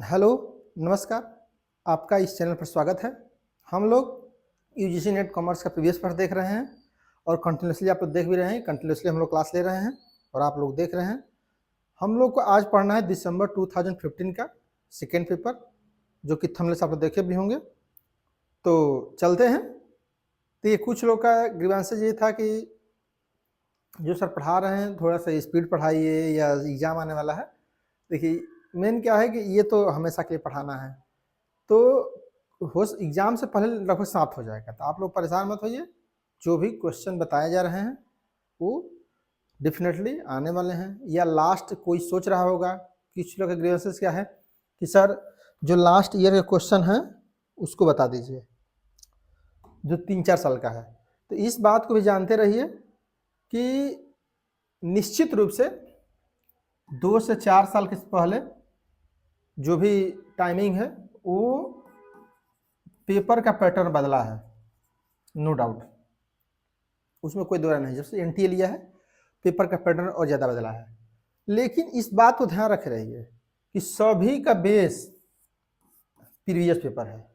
Hello, नमस्कार। आपका इस चैनल पर स्वागत है। हम लोग यूजीसी नेट कॉमर्स का प्रीवियस पेपर देख रहे हैं और कंटिन्यूसली आप लोग देख भी रहे हैं। कंटिन्यूसली हम लोग क्लास ले रहे हैं और आप लोग देख रहे हैं। हम लोग को आज पढ़ना है दिसंबर 2015 का सेकेंड पेपर, जो कि थंबनेल से आप लोग देखे भी होंगे। तो चलते हैं। तो ये कुछ लोग का ग्रीवांसेस ये था कि जो सर पढ़ा रहे हैं थोड़ा सा स्पीड पढ़ाइए या एग्ज़ाम आने वाला है। देखिए, मेन क्या है कि ये तो हमेशा के लिए पढ़ाना है, तो हो एग्ज़ाम से पहले लगभग समाप्त हो जाएगा। तो आप लोग परेशान मत होइए, जो भी क्वेश्चन बताए जा रहे हैं वो डेफिनेटली आने वाले हैं। या लास्ट कोई सोच रहा होगा, कुछ लोग का ग्रीवेंसेस क्या है कि सर जो लास्ट ईयर के क्वेश्चन है उसको बता दीजिए, जो 3-4 साल का है। तो इस बात को भी जानते रहिए कि निश्चित रूप से 2 से 4 साल के पहले जो भी टाइमिंग है वो पेपर का पैटर्न बदला है, नो डाउट, उसमें कोई दो राय नहीं। जब से एनटीए लिया है पेपर का पैटर्न और ज़्यादा बदला है। लेकिन इस बात को ध्यान रख रहिए कि सभी का बेस प्रीवियस पेपर है।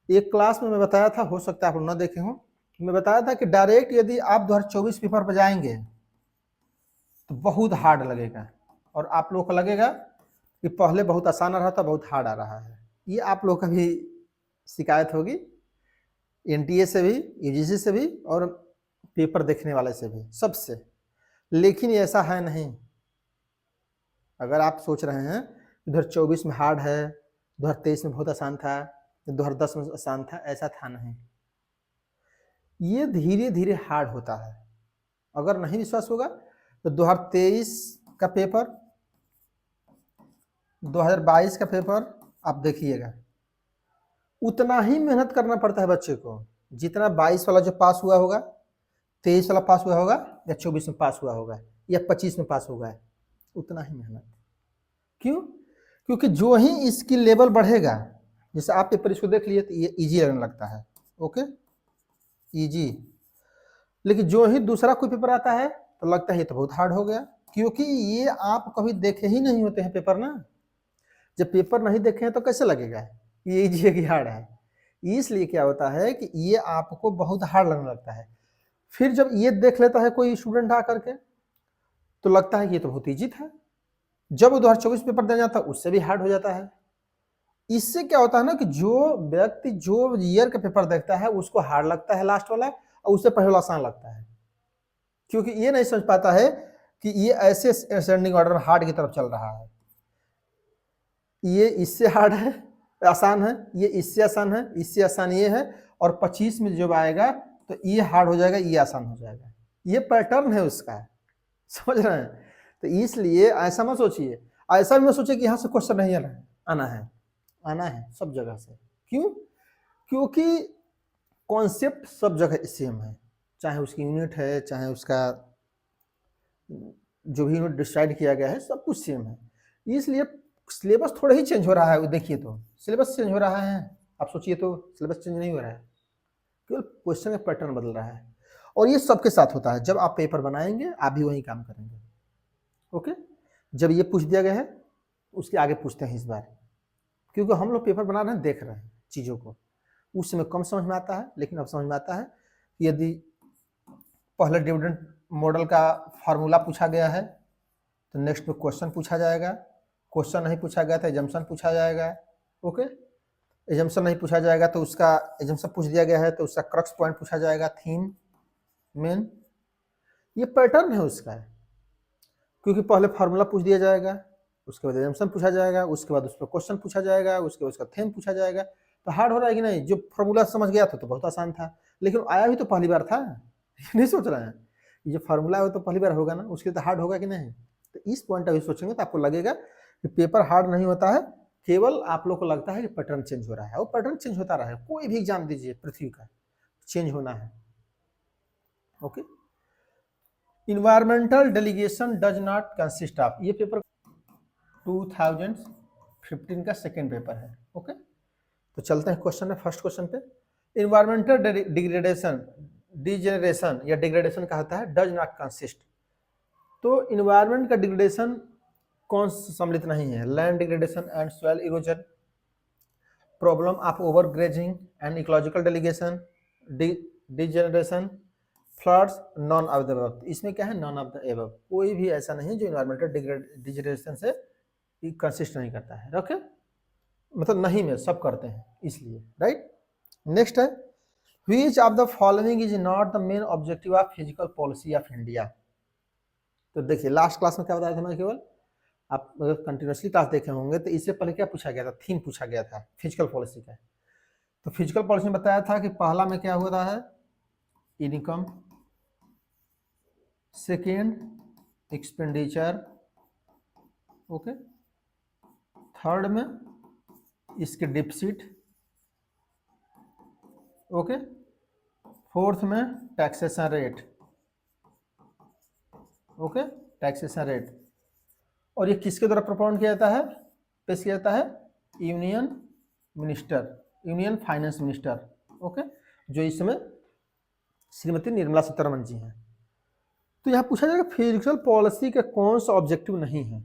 एक क्लास में मैं बताया था, हो सकता है आप लोग न देखे हों, मैं बताया था कि डायरेक्ट यदि आप 2024 पेपर पर जाएंगे तो बहुत हार्ड लगेगा और आप लोगों को लगेगा कि पहले बहुत आसान आ रहा था, बहुत हार्ड आ रहा है। ये आप लोगों का भी शिकायत होगी, एनटीए से भी, यूजीसी से भी और पेपर देखने वाले से भी, सबसे। लेकिन ऐसा है नहीं। अगर आप सोच रहे हैं 2024 में हार्ड है, 2023 में बहुत आसान था, 2010 में आसान था, ऐसा था नहीं। ये धीरे धीरे हार्ड होता है। अगर नहीं विश्वास होगा तो 2023 का पेपर, 2022 का पेपर आप देखिएगा। उतना ही मेहनत करना पड़ता है बच्चे को जितना 22 वाला जो पास हुआ होगा, 23 वाला पास हुआ होगा, या 24 में पास हुआ होगा, या 25 में पास होगा, उतना ही मेहनत। क्यों? क्योंकि जो ही इसकी लेवल बढ़ेगा, जैसे आप पेपर इसको देख लिए तो ये इजी लगने लगता है, ओके, इजी। लेकिन जो ही दूसरा कोई पेपर आता है तो लगता है ये तो बहुत हार्ड हो गया, क्योंकि ये आप कभी देखे ही नहीं होते हैं पेपर ना। जब पेपर नहीं देखे हैं तो कैसे लगेगा ये इजी है कि हार्ड है। इसलिए क्या होता है कि ये आपको बहुत हार्ड लगने लगता है। फिर जब ये देख लेता है कोई स्टूडेंट आकर के तो लगता है कि ये तो बहुत इजी था। जब वो 2024 पेपर दे जाता है उससे भी हार्ड हो जाता है। इससे क्या होता है ना कि जो व्यक्ति जो ईयर का पेपर देखता है उसको हार्ड लगता है लास्ट वाला, और उससे पहले वाला आसान लगता है, क्योंकि ये नहीं समझ पाता है कि ये ऐसे असेंडिंग ऑर्डर में हार्ड की तरफ चल रहा है। ये इससे हार्ड है, आसान है, ये इससे आसान है, इससे आसान ये है, और 25 में जब आएगा तो ये हार्ड हो जाएगा, ये आसान हो जाएगा। ये पैटर्न है उसका, समझ रहे हैं? तो इसलिए ऐसा मत सोचिए, ऐसा भी मत सोचिए कि यहाँ से क्वेश्चन नहीं आना है सब जगह से। क्यों? क्योंकि कॉन्सेप्ट सब जगह सेम है, चाहे उसकी यूनिट है, चाहे उसका जो भी यूनिट डिसाइड किया गया है, सब कुछ सेम है। इसलिए सिलेबस थोड़ा ही चेंज हो रहा है। देखिए तो सिलेबस चेंज हो रहा है, आप सोचिए तो सिलेबस चेंज नहीं हो रहा है, केवल क्वेश्चन का पैटर्न बदल रहा है। और ये सबके साथ होता है। जब आप पेपर बनाएंगे आप भी वही काम करेंगे, ओके। जब ये पूछ दिया गया है उसके आगे पूछते हैं इस बार, क्योंकि हम लोग पेपर बना रहे हैं, देख रहे हैं चीज़ों को। उस समय कम समझ में आता है, लेकिन अब समझ में आता है कि यदि पहले डिविडेंड मॉडल का फार्मूला पूछा गया है तो नेक्स्ट में क्वेश्चन पूछा जाएगा। क्वेश्चन नहीं पूछा गया तो एजम्पशन पूछा जाएगा, ओके। एजम्पशन नहीं पूछा जाएगा तो उसका एजम्पशन पूछ दिया गया है तो उसका क्रक्स पॉइंट पूछा जाएगा, थीम मेन। ये पैटर्न है उसका, क्योंकि पहले फार्मूला पूछ दिया जाएगा, उसके बाद एजम्पशन पूछा जाएगा, उसके बाद उस पर क्वेश्चन पूछा जाएगा, उसके बाद उसका थीम पूछा जाएगा। तो हार्ड हो रहा है कि नहीं? जो फार्मूला समझ गया था तो बहुत आसान था, लेकिन आया भी तो पहली बार था। नहीं सोच रहे हैं ये जो फार्मूला है तो पहली बार होगा ना, उसके तो हार्ड होगा कि नहीं? तो इस पॉइंट ऑफ व्यू सोचेंगे तो आपको लगेगा कि पेपर हार्ड नहीं होता है, केवल आप लोग को लगता है कि पैटर्न चेंज हो रहा है। वो पैटर्न चेंज होता रहा है, कोई भी एग्जाम दीजिए पृथ्वी का, चेंज होना है, okay. Environmental delegation does not consist of, ये पेपर 2015 का सेकेंड पेपर है, ओके। तो चलते हैं क्वेश्चन में, फर्स्ट क्वेश्चन पे। इन्वायरमेंटल डिग्रेडेशन, डिजेनरेशन या डिग्रेडेशन का होता है डज नॉट कंसिस्ट। तो इन्वायरमेंट का डिग्रेडेशन कौन सम्मिलित नहीं है? Land degradation and soil erosion, problem of over grazing and ecological delegation, degeneration, floods, non of the above. इसमें क्या है? Non of the above. कोई भी ऐसा नहीं है जो इन्वायरमेंटल डिजेनरेशन से कंसिस्ट नहीं करता है। ओके, मतलब नहीं में सब करते हैं इसलिए, राइट। नेक्स्ट है, which of the following is not the main objective of physical policy of India. तो देखिए लास्ट क्लास में क्या बताया था मैं, केवल आप अगर कंटिन्यूसली क्लास देखे होंगे तो इससे पहले क्या पूछा गया था? थीम पूछा गया था फिजिकल पॉलिसी का। तो फिजिकल पॉलिसी में बताया था कि पहला में क्या होता है? Income, second expenditure, okay, third में इसके डिफिसिट, ओके, फोर्थ में taxation rate, okay, taxation rate. और ये किसके द्वारा प्रपोन किया जाता है? पेश किया जाता है union minister, union finance minister, okay, जो इस समय श्रीमती निर्मला सीतारमण जी हैं। तो यहाँ पूछा जाएगा फिजिकल पॉलिसी का कौन सा ऑब्जेक्टिव नहीं है?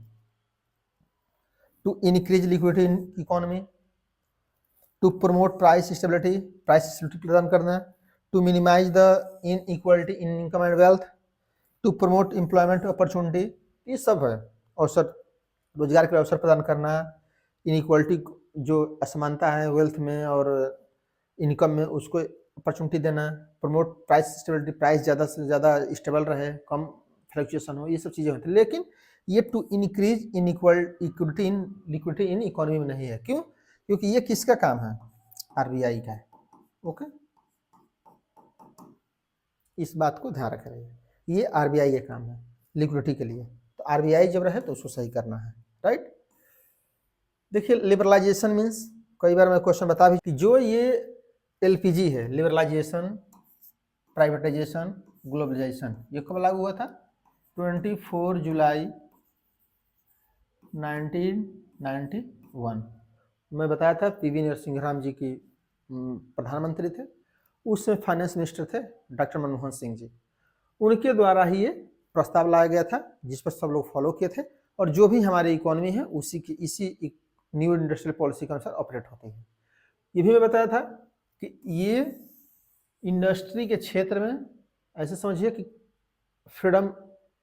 To increase liquidity in economy, to promote price stability प्रदान करना, to minimize the inequality in income and wealth, to promote employment opportunity, ये सब है। अवसर, रोजगार के अवसर प्रदान करना, इनइक्वालिटी जो असमानता है वेल्थ में और इनकम में उसको अपॉर्चुनिटी देना, प्रमोट प्राइस स्टेबिलिटी, प्राइस ज़्यादा से ज़्यादा स्टेबल रहे, कम फ्लक्चुएशन हो, ये सब चीज़ें होती हैं। लेकिन ये to increase liquidity in economy में नहीं है। क्यों? क्योंकि ये किसका काम है? आरबीआई का है, ओके, इस बात को ध्यान रखें, ये आरबीआई का काम है लिक्विडिटी के लिए। तो आरबीआई जब रहे तो उसको सही करना है, राइट। देखिए लिबरलाइजेशन मीन्स, कई बार मैं क्वेश्चन बता भी कि जो ये एलपीजी है, लिबरलाइजेशन, प्राइवेटाइजेशन, ग्लोबलाइजेशन, ये कब लागू हुआ था? 24 जुलाई 1991। मैं बताया था पीवी नरसिंह जी की प्रधानमंत्री थे, उस समय फाइनेंस मिनिस्टर थे डॉक्टर मनमोहन सिंह जी। उनके द्वारा ही ये प्रस्ताव लाया गया था जिस पर सब लोग फॉलो किए थे, और जो भी हमारी इकोनॉमी है उसी की इसी न्यू इंडस्ट्रियल पॉलिसी के अनुसार ऑपरेट होती है। ये भी मैं बताया था कि ये इंडस्ट्री के क्षेत्र में ऐसे समझिए कि फ्रीडम,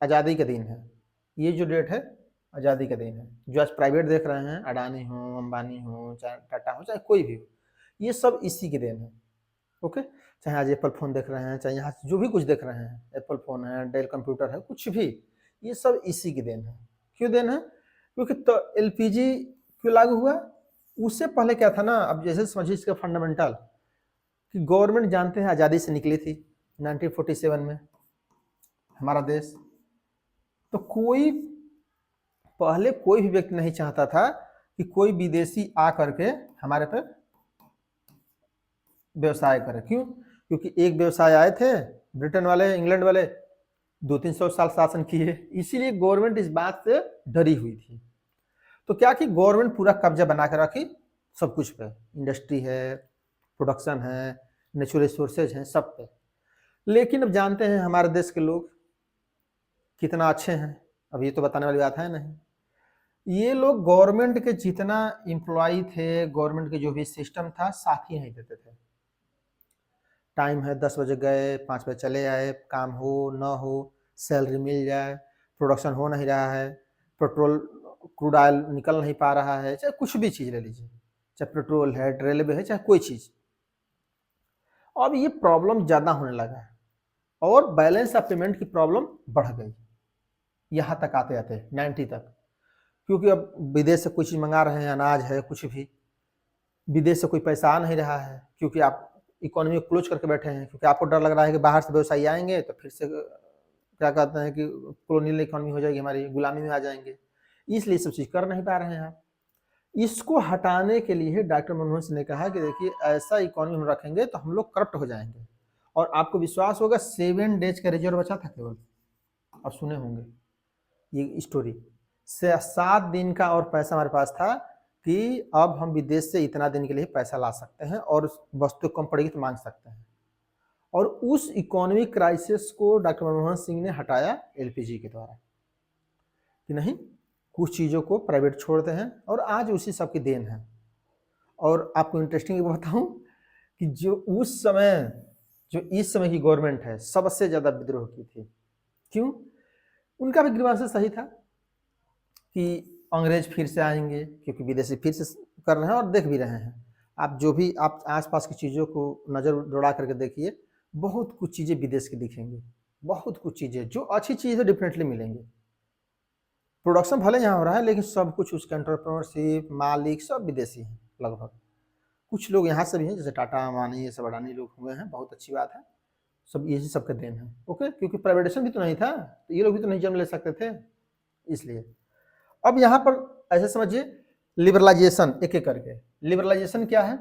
आज़ादी का दिन है। ये जो डेट है आज़ादी का दिन है। जो आज प्राइवेट देख रहे हैं, अडानी हो, अंबानी हो, चाहे टाटा हो, चाहे कोई भी हो, ये सब इसी के दिन है, ओके। चाहे आज एप्पल फ़ोन देख रहे हैं, चाहे यहाँ जो भी कुछ देख रहे हैं, एप्पल फ़ोन है, डेल कंप्यूटर है, कुछ भी, ये सब इसी की देन है। क्यों देन है? क्योंकि तो एलपीजी क्यों लागू हुआ? उससे पहले क्या था ना, अब जैसे समझिए इसका फंडामेंटल कि गवर्नमेंट जानते हैं आज़ादी से निकली थी 1947 में हमारा देश। तो कोई पहले कोई भी व्यक्ति नहीं चाहता था कि कोई विदेशी आ करके हमारे पे व्यवसाय करे। क्यों? क्योंकि एक व्यवसाय आए थे ब्रिटेन वाले, इंग्लैंड वाले, 200-300 साल शासन किए, इसीलिए गवर्नमेंट इस बात से डरी हुई थी। तो क्या कि गवर्नमेंट पूरा कब्जा बना कर रखी सब कुछ पे, इंडस्ट्री है, प्रोडक्शन है, नेचुरल रिसोर्सेज हैं, सब पे। लेकिन अब जानते हैं हमारे देश के लोग कितना अच्छे हैं, अब ये तो बताने वाली बात है नहीं। ये लोग गवर्नमेंट के जितना एम्प्लॉय थे, गवर्नमेंट के जो भी सिस्टम था, साथ ही नहीं देते थे। टाइम है 10 बजे गए, 5 बजे चले आए, काम हो ना हो, सैलरी मिल जाए, प्रोडक्शन हो नहीं रहा है, पेट्रोल क्रूड ऑयल निकल नहीं पा रहा है, चाहे कुछ भी चीज़ ले लीजिए, चाहे पेट्रोल है, रेलवे है, चाहे कोई चीज़। अब ये प्रॉब्लम ज़्यादा होने लगा है और बैलेंस ऑफ पेमेंट की प्रॉब्लम बढ़ गई यहाँ तक आते आते 90 तक। क्योंकि अब विदेश से कोई चीज़ मंगा रहे हैं, अनाज है, कुछ भी, विदेश से कोई पैसा आ नहीं रहा है क्योंकि आप इकोनॉमी को क्लोज करके बैठे हैं। क्योंकि आपको डर लग रहा है कि बाहर से व्यवसायी आएंगे तो फिर से क्या कहते हैं कि कॉलोनियल इकोनॉमी हो जाएगी, हमारी गुलामी में आ जाएंगे, इसलिए सब चीज़ कर नहीं पा रहे हैं आप। इसको हटाने के लिए डॉक्टर मनमोहन सिंह ने कहा कि देखिए ऐसा इकोनॉमी हम रखेंगे तो हम लोग करप्ट हो जाएंगे। और आपको विश्वास होगा 7 डेज का रिजर्व बचा था केवल, आप सुने होंगे ये स्टोरी, 7 दिन का और पैसा हमारे पास था कि अब हम विदेश से इतना दिन के लिए पैसा ला सकते हैं और वस्तु कम पड़ेगी तो मांग सकते हैं। और उस इकोनॉमिक क्राइसिस को डॉक्टर मनमोहन सिंह ने हटाया एलपीजी के द्वारा कि नहीं, कुछ चीज़ों को प्राइवेट छोड़ते हैं और आज उसी सब की देन है। और आपको इंटरेस्टिंग बताऊं कि जो उस समय जो इस समय की गवर्नमेंट है सबसे ज़्यादा विद्रोह की थी। क्यों? उनका भी ग्रीवांस सही था कि अंग्रेज फिर से आएंगे, क्योंकि विदेशी फिर से कर रहे हैं और देख भी रहे हैं। आप जो भी आप आसपास की चीज़ों को नज़र दौड़ा करके देखिए, बहुत कुछ चीज़ें विदेश की दिखेंगी, बहुत कुछ चीज़ें जो अच्छी चीज़ें डेफिनेटली मिलेंगी। प्रोडक्शन भले यहाँ हो रहा है लेकिन सब कुछ उसके एंटरप्रेन्योरशिप मालिक सब विदेशी हैं लगभग। कुछ लोग यहाँ से भी हैं, जैसे टाटा अम्बानी ये सब अडानी लोग हुए हैं, बहुत अच्छी बात है, सब यही सबका देन है। ओके, क्योंकि प्राइवेटाइजेशन भी तो नहीं था तो ये लोग भी तो नहीं जन्म ले सकते थे, इसलिए। अब यहाँ पर ऐसे समझिए लिबरलाइजेशन एक एक करके। लिबरलाइजेशन क्या है?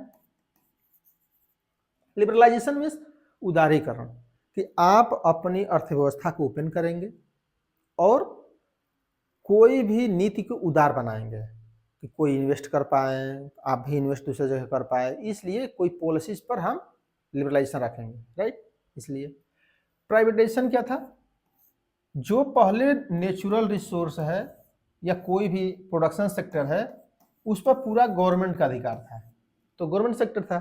लिबरलाइजेशन मीन्स उदारीकरण, कि आप अपनी अर्थव्यवस्था को ओपन करेंगे और कोई भी नीति को उदार बनाएंगे कि कोई इन्वेस्ट कर पाए, आप भी इन्वेस्ट दूसरी जगह कर पाए, इसलिए कोई पॉलिसीज पर हम लिबरलाइजेशन रखेंगे, राइट। इसलिए प्राइवेटाइजेशन क्या था? जो पहले नेचुरल रिसोर्स है या कोई भी प्रोडक्शन सेक्टर है उस पर पूरा गवर्नमेंट का अधिकार था, तो गवर्नमेंट सेक्टर था।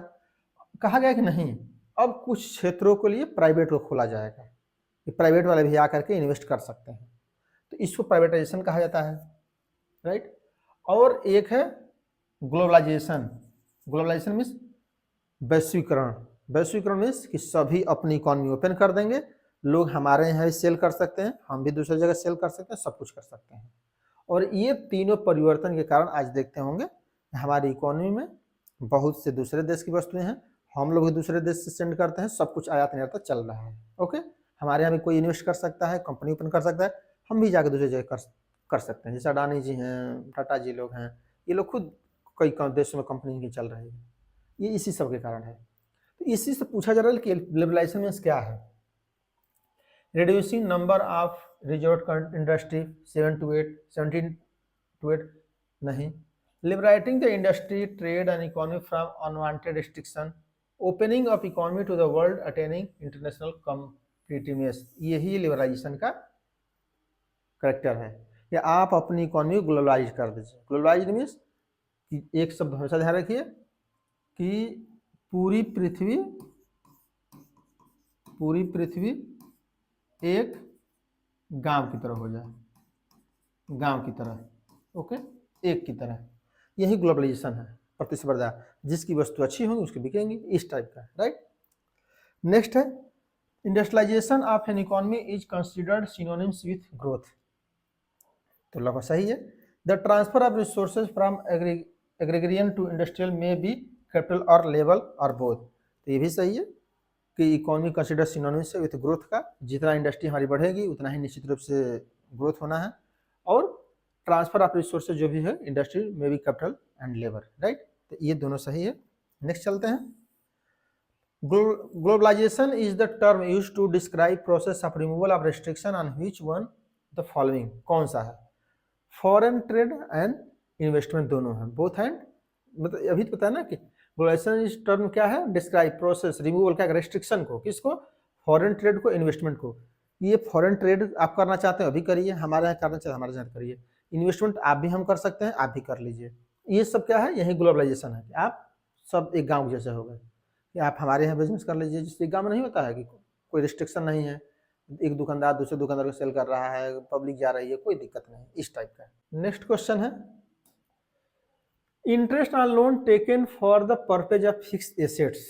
कहा गया कि नहीं, अब कुछ क्षेत्रों के लिए प्राइवेट को खोला जाएगा कि प्राइवेट वाले भी आकर के इन्वेस्ट कर सकते हैं, तो इसको प्राइवेटाइजेशन कहा जाता है, राइट। और एक है ग्लोबलाइजेशन। ग्लोबलाइजेशन मीन्स वैश्वीकरण। वैश्वीकरण मीन्स कि सभी अपनी इकोनॉमी ओपन कर देंगे, लोग हमारे यहाँ भी सेल कर सकते हैं, हम भी दूसरी जगह सेल कर सकते हैं, सब कुछ कर सकते हैं। और ये तीनों परिवर्तन के कारण आज देखते होंगे हमारी इकोनॉमी में बहुत से दूसरे देश की वस्तुएं हैं, हम लोग भी दूसरे देश से सेंड करते हैं, सब कुछ आयात निर्यात चल रहा है। ओके, हमारे यहाँ भी कोई इन्वेस्ट कर सकता है, कंपनी ओपन कर सकता है, हम भी जाकर दूसरी जगह कर सकते हैं। जैसे अडानी जी हैं, टाटा जी लोग हैं, ये लोग खुद कई देशों में कंपनी की चल रही है, ये इसी सब के कारण है। तो इसी से पूछा जा रहा है कि लिबरलाइजेशन मीन्स क्या है? Reducing number of resort industry 17 to 8 नहीं। Liberating the industry trade and economy from unwanted restriction, opening of economy to the world, attaining international competitiveness, यही लिबरलाइजेशन का करेक्टर है कि आप अपनी इकोनॉमी ग्लोबलाइज कर दीजिए। ग्लोबलाइज मीन्स कि एक शब्द हमेशा ध्यान रखिए कि पूरी पृथ्वी एक गांव की तरह हो जाए, गांव की तरह, ओके, एक की तरह, यही ग्लोबलाइजेशन है। प्रतिस्पर्धा, जिसकी वस्तु अच्छी होगी उसकी बिकेंगी, इस टाइप का, राइट। नेक्स्ट है industrialization of an economy is considered synonyms with growth, तो लगभग सही है। The transfer of resources from agrarian to industrial में बी कैपिटल और लेवल और बोथ, तो ये भी सही है कि economy considered synonyms with growth का, जितना इंडस्ट्री हमारी बढ़ेगी उतना ही निश्चित रूप से ग्रोथ होना है। और ट्रांसफर ऑफ रिसोर्सेज जो भी है इंडस्ट्री में भी कैपिटल एंड लेबर, राइट, तो ये दोनों सही है। नेक्स्ट चलते हैं। Globalization is the term used to describe process of removal of restriction on which one the following, कौन सा है? फॉरेन ट्रेड एंड इन्वेस्टमेंट दोनों है, बोथ हैंड, मतलब अभी तो पता है ना कि ग्लोबलाइजेशन इस टर्म क्या है? डिस्क्राइब प्रोसेस रिमूवल क्या, रेस्ट्रिक्शन को, किसको? फॉरेन ट्रेड को, इन्वेस्टमेंट को। ये फॉरेन ट्रेड आप करना चाहते हैं अभी करिए, हमारे यहाँ करना चाहते हैं हमारे यहाँ करिए, इन्वेस्टमेंट आप भी हम कर सकते हैं, आप भी कर लीजिए। ये सब क्या है? यही ग्लोबलाइजेशन है कि आप सब एक गाँव जैसे हो गए, कि आप हमारे यहाँ बिजनेस कर लीजिए, जिससे गाँव में नहीं होता है कि कोई रिस्ट्रिक्शन नहीं है, एक दुकानदार दूसरे दुकानदार को सेल कर रहा है, पब्लिक जा रही है, कोई दिक्कत नहीं, इस टाइप का। नेक्स्ट क्वेश्चन है interest on loan taken for the purpose of fixed assets.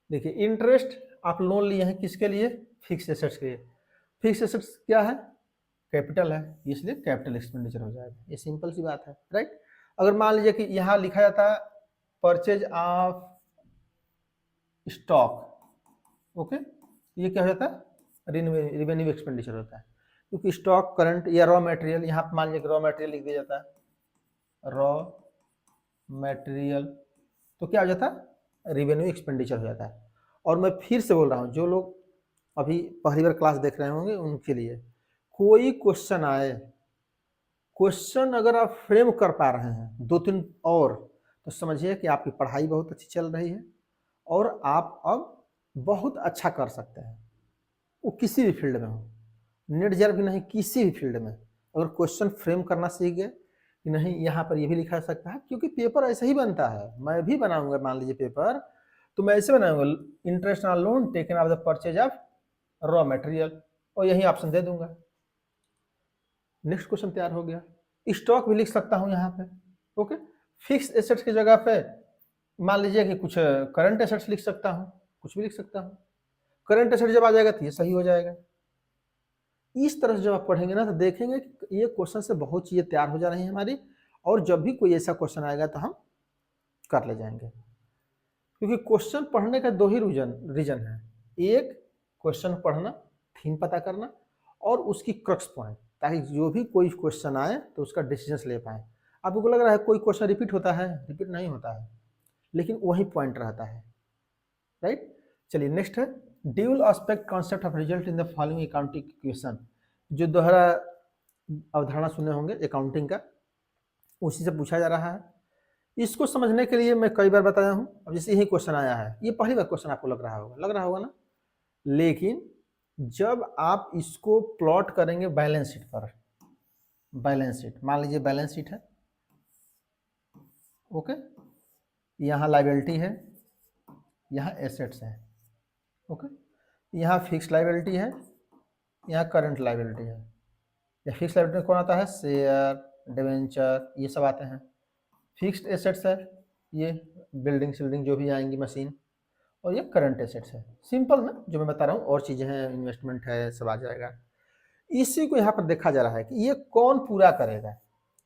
देखिए इंटरेस्ट आप लोन लिए हैं किसके लिए? फिक्स्ड एसेट्स के लिए। फिक्स्ड एसेट्स क्या है? कैपिटल है, इसलिए कैपिटल एक्सपेंडिचर हो जाएगा, ये सिंपल सी बात है, राइट। अगर मान लीजिए कि यहाँ लिखा जाता है परचेज ऑफ स्टॉक, ओके, ये क्या हो जाता है? रिवेन्यू एक्सपेंडिचर होता है, क्योंकि स्टॉक करंट या रॉ मटेरियल, यहाँ मान लीजिए रॉ मटेरियल लिख दिया जाता है, रॉ मटेरियल, तो क्या हो जाता है? रिवेन्यू एक्सपेंडिचर हो जाता है। और मैं फिर से बोल रहा हूँ, जो लोग अभी पहली बार क्लास देख रहे होंगे उनके लिए, कोई क्वेश्चन आए, क्वेश्चन अगर आप फ्रेम कर पा रहे हैं दो तीन और, तो समझिए कि आपकी पढ़ाई बहुत अच्छी चल रही है और आप अब बहुत अच्छा कर सकते हैं, वो किसी भी फील्ड में हो, नेट जर्ग नहीं, किसी भी फील्ड में अगर क्वेश्चन फ्रेम करना सीख गए कि नहीं यहाँ पर ये भी लिखा जा सकता है, क्योंकि पेपर ऐसे ही बनता है। मैं भी बनाऊंगा, मान लीजिए पेपर, तो मैं ऐसे बनाऊंगा, interest on loan taken of the purchase of raw material, और यही ऑप्शन दे दूंगा। नेक्स्ट क्वेश्चन तैयार हो गया। स्टॉक भी लिख सकता हूँ यहाँ पे, ओके। फिक्स एसेट्स की जगह पे मान लीजिए कि कुछ करंट एसेट्स लिख सकता हूँ, कुछ भी लिख सकता हूँ। करंट एसेट जब आ जाएगा तो ये सही हो जाएगा। इस तरह से जब आप पढ़ेंगे ना तो देखेंगे कि ये क्वेश्चन से बहुत चीजें तैयार हो जा रही हैं हमारी, और जब भी कोई ऐसा क्वेश्चन आएगा तो हम कर ले जाएंगे। क्योंकि क्वेश्चन पढ़ने का दो ही रीजन है, एक क्वेश्चन पढ़ना, थीम पता करना, और उसकी क्रक्स पॉइंट, ताकि जो भी कोई क्वेश्चन आए तो उसका डिसीजन ले पाए। आपको लग रहा है कोई क्वेश्चन रिपीट होता है? रिपीट नहीं होता है, लेकिन वही पॉइंट रहता है, राइट। चलिए नेक्स्ट है dual aspect concept of result in the following accounting equation. जो दोहरा अवधारणा सुने होंगे अकाउंटिंग का, उसी से पूछा जा रहा है। इसको समझने के लिए मैं कई बार बताया हूँ, अब जैसे यही क्वेश्चन आया है, ये पहली बार क्वेश्चन आपको लग रहा होगा ना, लेकिन जब आप इसको प्लॉट करेंगे बैलेंस शीट पर, बैलेंस शीट मान लीजिए बैलेंस शीट है, ओके, यहाँ लायबिलिटी है, यहाँ एसेट्स है, ओके, यहाँ फिक्स लायबिलिटी है, यहाँ करंट लायबिलिटी है। या फिक्स लायबिलिटी में कौन आता है? शेयर, डिवेंचर, ये सब आते हैं। फिक्स्ड एसेट्स है, ये बिल्डिंग शिल्डिंग जो भी आएंगी, मशीन, और ये करंट एसेट्स है। सिंपल ना जो मैं बता रहा हूँ, और चीज़ें हैं, इन्वेस्टमेंट है, सब आ जाएगा। इसी को यहाँ पर देखा जा रहा है कि ये कौन पूरा करेगा।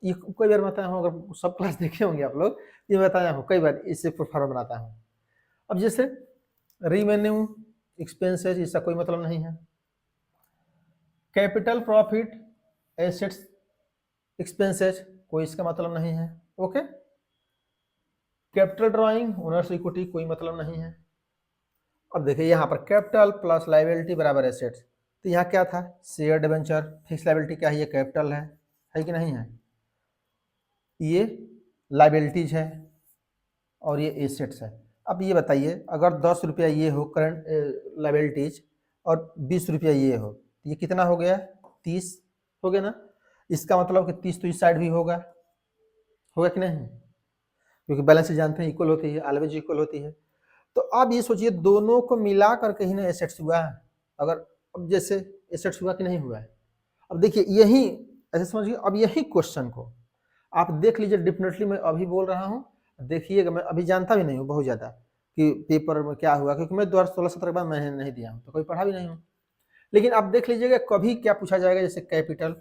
ये कई बार बताया हूँ, अगर सब क्लास देखे होंगे आप लोग, ये बताया हूँ कई बार, इससे फॉर्म बनाता हूँ। अब जैसे रिवेन्यू एक्सपेंसेस, इसका कोई मतलब नहीं है। कैपिटल प्रॉफिट एसेट्स एक्सपेंसेस, कोई इसका मतलब नहीं है, okay. Capital drawing owners equity, कोई मतलब नहीं है। अब देखिए यहाँ पर कैपिटल प्लस लायबिलिटी बराबर एसेट्स, तो यहाँ क्या था? शेयर, डिबेंचर, फिक्स लायबिलिटी क्या है? ये कैपिटल है कि नहीं है? ये लायबिलिटीज है और ये एसेट्स है। अब ये बताइए, अगर 10 रुपया ये हो करंट लायबिलिटीज और 20 रुपया ये हो, ये कितना हो गया? 30 हो गया ना। इसका मतलब कि 30 तो इस साइड भी होगा कि नहीं? क्योंकि बैलेंस जानते हैं इक्वल होती है, ऑलवेज इक्वल होती है। तो अब ये सोचिए दोनों को मिला करके ही ना एसेट्स हुआ है। अगर अब जैसे एसेट्स हुआ कि नहीं हुआ है? अब देखिए यही ऐसे समझिए, अब यही क्वेश्चन को आप देख लीजिए, डेफिनेटली मैं अभी बोल रहा हूँ, देखिएगा, मैं अभी जानता भी नहीं हूँ बहुत ज़्यादा कि पेपर में क्या हुआ, क्योंकि मैं 2016-17 के बाद मैं नहीं दिया हूँ, तो कोई पढ़ा भी नहीं हूँ। लेकिन आप देख लीजिएगा कभी क्या पूछा जाएगा, जैसे कैपिटल,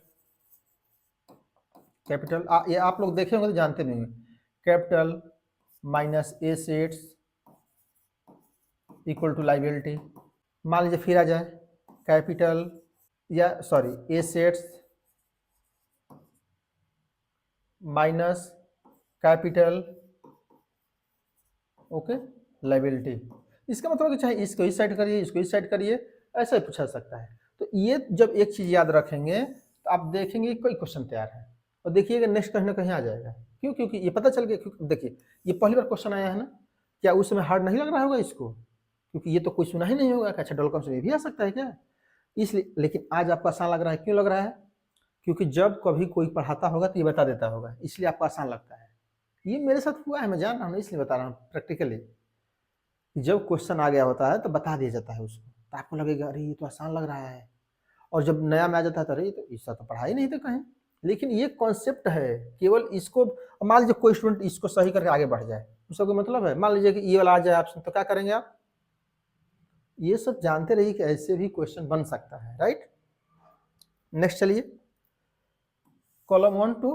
ये आप लोग देखे होंगे तो जानते भी होंगे, capital minus assets equal to liability. मान लीजिए फिर आ जाए कैपिटल या sorry assets minus capital, okay, liability. इसका मतलब कि चाहे इसको इस साइड करिए, इसको इस साइड करिए, ऐसा ही पूछा सकता है। तो ये जब एक चीज याद रखेंगे तो आप देखेंगे कोई क्वेश्चन तैयार है, और देखिएगा नेक्स्ट कहीं ना कहीं आ जाएगा। क्यों? क्योंकि ये पता चल गया। क्योंकि देखिए ये पहली बार क्वेश्चन आया है ना, क्या उस समय हार्ड नहीं लग रहा होगा इसको? क्योंकि ये तो कोई सुना ही नहीं होगा कि अच्छा डॉलकॉम से भी आ सकता है क्या, इसलिए। लेकिन आज आपको आसान लग रहा है, क्यों लग रहा है? क्योंकि जब कभी कोई पढ़ाता होगा तो ये बता देता होगा, इसलिए आपको आसान लगता है। ये मेरे साथ हुआ है, मैं जान रहा हूँ, इसलिए बता रहा हूँ प्रैक्टिकली। जब क्वेश्चन आ गया होता है तो बता दिया जाता है उसको, तो आपको लगेगा अरे ये तो आसान लग रहा है, और जब नया में आ जाता है तो अरे तो इसका तो पढ़ा ही नहीं था कहीं। लेकिन ये कॉन्सेप्ट है, केवल इसको मान लीजिए कोई स्टूडेंट इसको सही करके आगे बढ़ जाए, उसका कोई मतलब है? मान लीजिए कि ये वाला आ जाए ऑप्शन, तो क्या करेंगे आप? ये सब जानते रहिए कि ऐसे भी क्वेश्चन बन सकता है, राइट। नेक्स्ट चलिए, column 1 to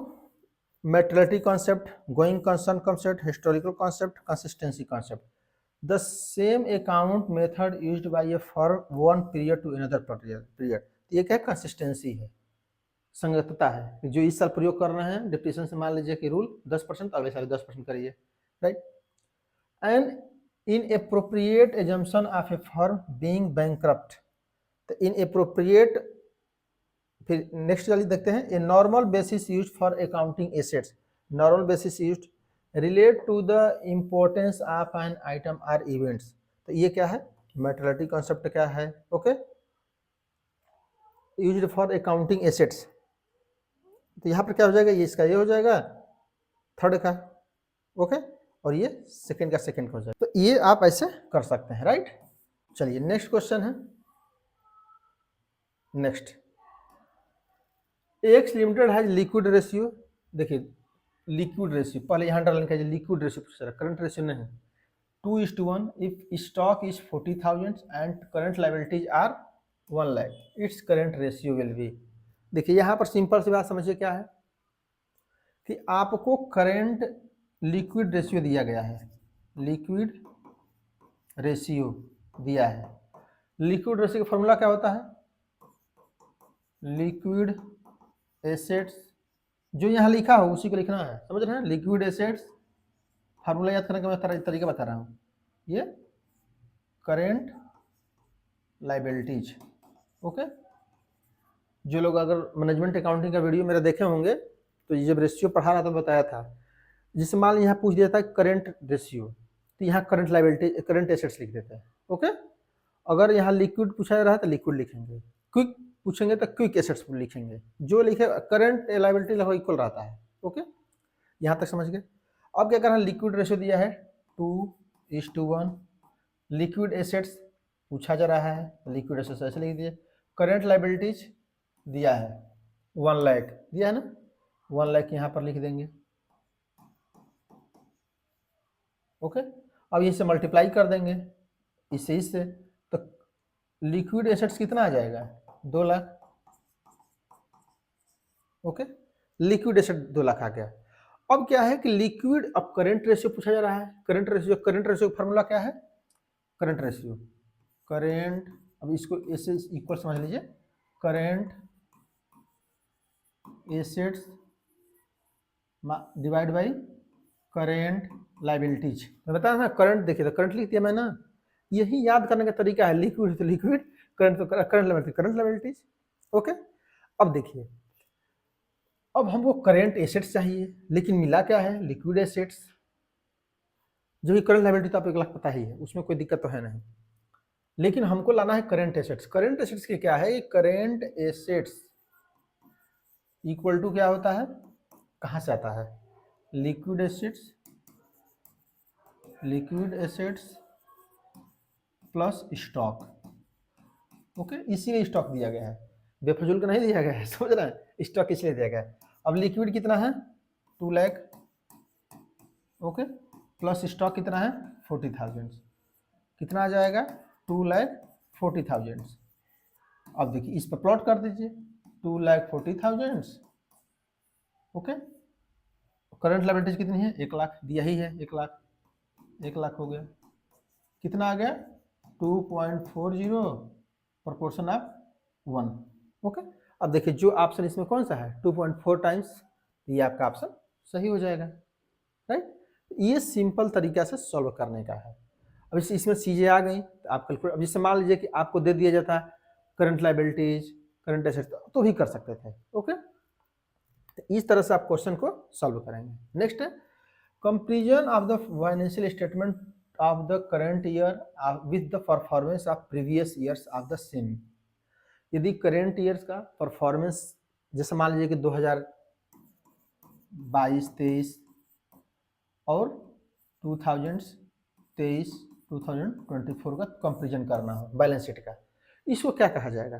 materiality concept, going concern concept, historical concept, consistency concept. The same account method used by a firm one period to another period। ये क्या कंसिस्टेंसी है, संगतता है, कि जो इस साल प्रयोग कर रहे हैं डिप्रेशन से, मान लीजिए कि रूल 10%, अगले साल 10% करिए, right. And inappropriate assumption of a firm being bankrupt, तो inappropriate, फिर नेक्स्ट वाली देखते हैं, a normal basis used for accounting assets, normal basis used relate to the importance of an item or events. तो ये क्या है? मेटलर्टी कॉन्सेप्ट क्या है? Okay, used for accounting assets, तो यहाँ पर क्या हो जाएगा, ये इसका ये हो जाएगा थर्ड का, ओके, और ये सेकंड का सेकंड का हो जाएगा। तो ये आप ऐसे कर सकते हैं, राइट। चलिए नेक्स्ट क्वेश्चन है। Next, x limited has liquid ratio, देखिए लिक्विड रेशियो पहले यहाँ अंडरलाइन कीजिए, लिक्विड रेशियो पूछ रहा है, करंट रेशियो नहीं। 2:1 if stock is 40,000 and current liabilities are 1 lakh, it's current ratio will be. देखिए यहाँ पर सिंपल सी बात समझिए क्या है कि आपको करंट लिक्विड रेशियो दिया गया है, लिक्विड रेशियो दिया है। लिक्विड रेशियो का फॉर्मूला क्या होता है, लिक्विड एसेट्स, जो यहाँ लिखा हो उसी को लिखना है, समझ रहे हैं। लिक्विड एसेट्स फार्मूला याद करने का मैं तरीका बता रहा हूँ, ये करेंट लाइबिलिटीज, ओके। जो लोग अगर मैनेजमेंट अकाउंटिंग का वीडियो मेरा देखे होंगे तो ये जब रेशियो पढ़ा रहा था बताया था, जिससे मान यहाँ पूछ दिया था करेंट रेशियो, तो यहाँ करंट लाइबिलिटी करंट एसेट्स लिख देते हैं, ओके। अगर यहाँ लिक्विड पूछा रहा है तो लिक्विड लिखेंगे, क्विक पूछेंगे तो क्विक एसेट्स लिखेंगे, जो लिखे करंट लाइबिलिटी लगभग इक्वल रहता है, ओके। यहाँ तक समझ गए। अब क्या करना, लिक्विड रेशियो दिया है 2:1, लिक्विड एसेट्स पूछा जा रहा है, लिक्विड एसेट्स ऐसे लिख दिए, करंट लाइबिलिटीज दिया है 1 लाख, दिया है ना, 1 लाख यहाँ पर लिख देंगे, ओके। अब इसे मल्टीप्लाई कर देंगे इससे, तो लिक्विड एसेट्स कितना आ जाएगा, 2 lakh, okay. Liquid asset 2 lakh आ गया। अब क्या है कि लिक्विड, अब करंट रेशियो पूछा जा रहा है, करंट रेशियो का फार्मूला क्या है, करंट रेशियो, करंट, अब इसको ऐसे इक्वल समझ लीजिए, current assets divide by current liabilities. मैं बताया ना करंट, देखिए तो करंट लिख दिया मैं ना, यही याद करने का तरीका है, लिक्विड तो लिक्विड, करंट तो करंट लाइबिलिटीज, ओके। अब देखिए, अब हमको करंट एसेट्स चाहिए, लेकिन मिला क्या है, लिक्विड एसेट्स, जो कि करंट लायबिलिटी तो आपको 1 लाख पता ही है, उसमें कोई दिक्कत तो है नहीं, लेकिन हमको लाना है करंट एसेट्स। करंट एसेट्स के क्या है, करंट एसेट्स इक्वल टू क्या होता है, कहाँ से आता है, liquid assets, liquid assets plus stock, okay. इसीलिए स्टॉक दिया गया है, बेफजूल का नहीं दिया गया है, समझ रहे हैं, स्टॉक इसलिए दिया गया है। अब लिक्विड कितना है, 2 लाख, ओके, प्लस स्टॉक कितना है 40,000, कितना आ जाएगा 2,40,000। अब देखिए इस पर प्लॉट कर दीजिए, 2,40,000, ओके। करंट लायबिलिटीज कितनी है, 1 लाख, दिया ही है 1 लाख, 1 लाख हो गया, कितना आ गया 2.40 प्रोपोर्शन ऑफ 1, ओके। अब देखिए जो ऑप्शन इसमें कौन सा है, 2.4 टाइम्स, ये आपका ऑप्शन सही हो जाएगा, राइट। ये सिंपल तरीका से सॉल्व करने का है। अब इसमें चीजें आ गई तो आप कैलकुलेट, अब जैसे मान लीजिए कि आपको दे दिया जाता है करंट लायबिलिटीज, करंट एसेट्स, तो भी कर सकते थे, ओके। तो इस तरह से आप क्वेश्चन को सॉल्व करेंगे। नेक्स्ट है comparison of the financial statement of the current year with the performance of previous years of the same. यदि करंट ईयर्स का परफॉर्मेंस, जैसे मान लीजिए कि 2022-23 और 2023-2024 का कंपैरिजन करना हो बैलेंस शीट का, इसको क्या कहा जाएगा,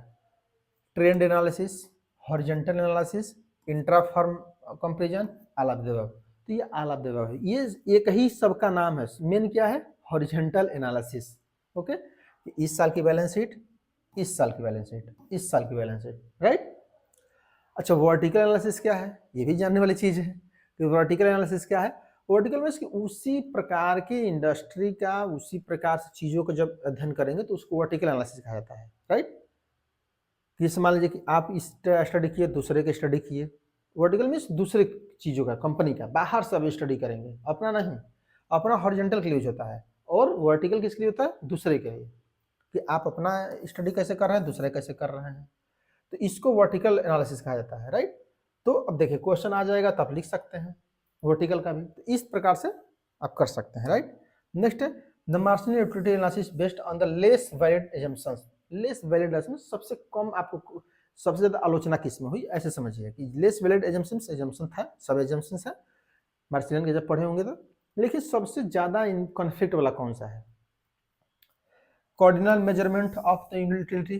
trend analysis, horizontal analysis, intra firm comparison, all of the above. तो ये ऑल ऑफ द अबव है, ये एक ही सबका नाम है, मेन क्या है हॉरिजॉन्टल एनालिसिस, ओके। इस साल की बैलेंस शीट, इस साल की बैलेंस शीट, इस साल की बैलेंस शीट, राइट। अच्छा वर्टिकल एनालिसिस क्या है, ये भी जानने वाली चीज है कि वर्टिकल एनालिसिस क्या है। वर्टिकल में उसी प्रकार के इंडस्ट्री का, उसी प्रकार से चीजों को जब अध्ययन करेंगे तो उसको वर्टिकल एनालिसिस कहा जाता है, राइट। जैसे मान लीजिए कि आप इस स्टडी किए, दूसरे के स्टडी किए, वर्टिकल मीन्स दूसरे चीजों का, कंपनी का, बाहर से अब स्टडी करेंगे, अपना नहीं, अपना हॉरिजॉन्टल के लिए होता है, और वर्टिकल किसके लिए होता है, दूसरे के लिए, कि आप अपना स्टडी कैसे कर रहे हैं, दूसरे कैसे कर रहे हैं, तो इसको वर्टिकल एनालिसिस कहा जाता है, राइट। तो अब देखिए क्वेश्चन आ जाएगा तो आप लिख सकते हैं वर्टिकल का भी, तो इस प्रकार से आप कर सकते हैं, राइट। नेक्स्ट है the marginal utility analysis based on the less valid assumptions. Less valid assumption, सबसे कम आपको सबसे ज़्यादा आलोचना किस में हुई, ऐसे समझिए कि लेस वैलिड एजम्पशन था, सब एजम्पशंस है मार्सिलियन के जब पढ़े होंगे तो। लेकिन सबसे ज़्यादा इन कॉन्फ्लिक्ट वाला कौन सा है? Cardinal measurement of the utility,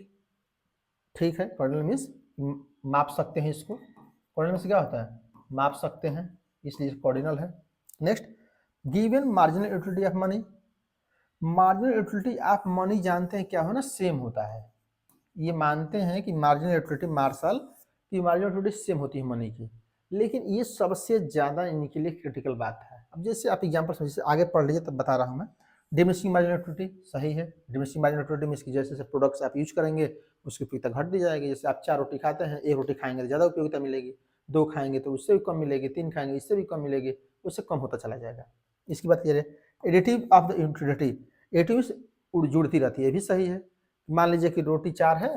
ठीक है, कॉर्डिनल मीन्स माप सकते हैं इसको, कॉर्डिनल से क्या होता है, माप सकते हैं, इसलिए कॉर्डिनल है। Next, given marginal utility of money, marginal utility of money जानते हैं क्या हो ना, सेम होता है, ये मानते हैं कि मार्जिनल यूटिलिटी मार्शल की मार्जिनल यूटिलिटी सेम होती है मनी की, लेकिन ये सबसे ज़्यादा इनके लिए क्रिटिकल बात है। अब जैसे आप एग्जाम्पल जैसे आगे पढ़ लीजिए तब बता रहा हूँ मैं। डिमिनिशिंग मार्जिनल यूटिलिटी सही है, डिमिनिशिंग मार्जिनल यूटिलिटी मीन्स की जैसे प्रोडक्ट्स आप यूज करेंगे उसकी उपयोगिता घट दी जाएगी। जैसे आप 4 रोटी खाते हैं, 1 रोटी खाएंगे तो ज़्यादा उपयोगिता मिलेगी, 2 खाएंगे तो उससे भी कम मिलेगी, 3 खाएंगे इससे भी कम मिलेगी, उससे कम होता चला जाएगा। इसकी बात करिए additive of the utility, additive जुड़ती रहती है, ये भी सही है। मान लीजिए कि रोटी 4 है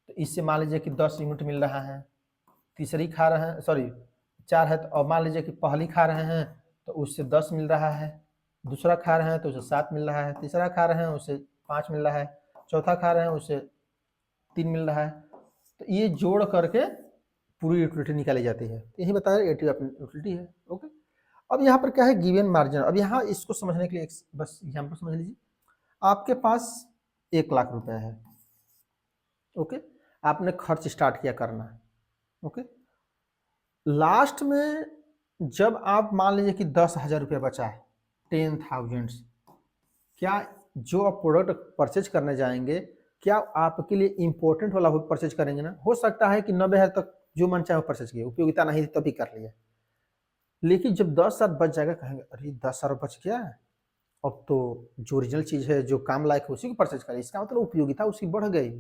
तो इससे मान लीजिए कि 10 यूनिट मिल रहा है, तीसरी खा रहे हैं, सॉरी 4 है तो, और मान लीजिए कि पहली खा रहे हैं तो उससे 10 मिल रहा है, दूसरा खा रहे हैं तो उसे 7 मिल रहा है, तीसरा खा रहे हैं उससे 5 मिल रहा है, चौथा खा रहे हैं उससे 3 मिल रहा है। तो ये जोड़ करके पूरी यूटिलिटी निकाली जाती है, यही बताया एडिटिव यूटिलिटी है। ओके, अब यहाँ पर क्या है, गिवन मार्जिन। अब यहाँ इसको समझने के लिए बस एग्जाम्पल समझ लीजिए, आपके पास 1 लाख रुपए है, ओके, आपने खर्च स्टार्ट किया करना, ओके, लास्ट में जब आप मान लीजिए कि 10,000 रुपया बचा है, 10,000, क्या जो आप प्रोडक्ट परचेज करने जाएंगे क्या आपके लिए इंपॉर्टेंट वाला परचेज करेंगे ना? हो सकता है कि 90,000 तक जो मन चाहे वो परचेज किया, उपयोगिता नहीं थी तभी कर लिया, लेकिन जब 10,000 बच जाएगा कहेंगे अरे 10,000 बच गया, अब तो जो ओरिजिनल चीज है जो काम लायक है उसी को परचेज करें, इसका मतलब उपयोगिता उसकी बढ़ गई।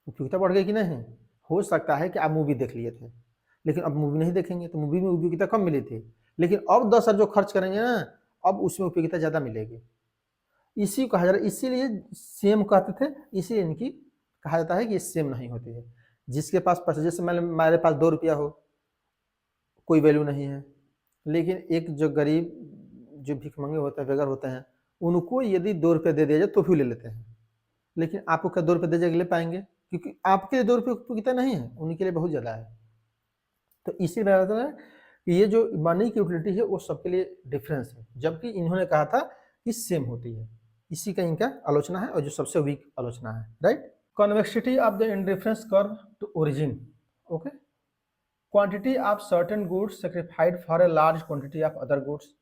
उपयोगिता बढ़ गई कि नहीं? हो सकता है कि आप मूवी देख लिए थे, लेकिन अब मूवी नहीं देखेंगे तो मूवी में उपयोगिता कम मिली थी, लेकिन अब 10,000 जो खर्च करेंगे ना, अब उसमें उपयोगिता ज़्यादा मिलेगी। इसी को कहा जा रहा है, इसीलिए सेम कहते थे, इसीलिए इनकी कहा जाता है कि ये सेम नहीं होती है। जिसके पास पैसा, जैसे मेरे पास 2 रुपया हो, कोई वैल्यू नहीं है, लेकिन एक जो गरीब जो भिखमंगे होते हैं, बेगर होते हैं, उनको यदि 2 रुपये दे दिया जाए तो भी ले लेते हैं, लेकिन आपको क्या 2 रुपये दे जाएगा ले पाएंगे? क्योंकि आपके लिए 2 रुपये उपयोगिता नहीं है, उनके लिए बहुत ज़्यादा है। तो इसी बात है कि ये जो मनी की यूटिलिटी है वो सबके लिए डिफरेंस है, जबकि इन्होंने कहा था कि सेम होती है। इसी का इनका आलोचना है और जो सबसे वीक आलोचना है, right. Convexity of the indifference curve to origin, okay, quantity of certain goods sacrificed for a large quantity of other goods,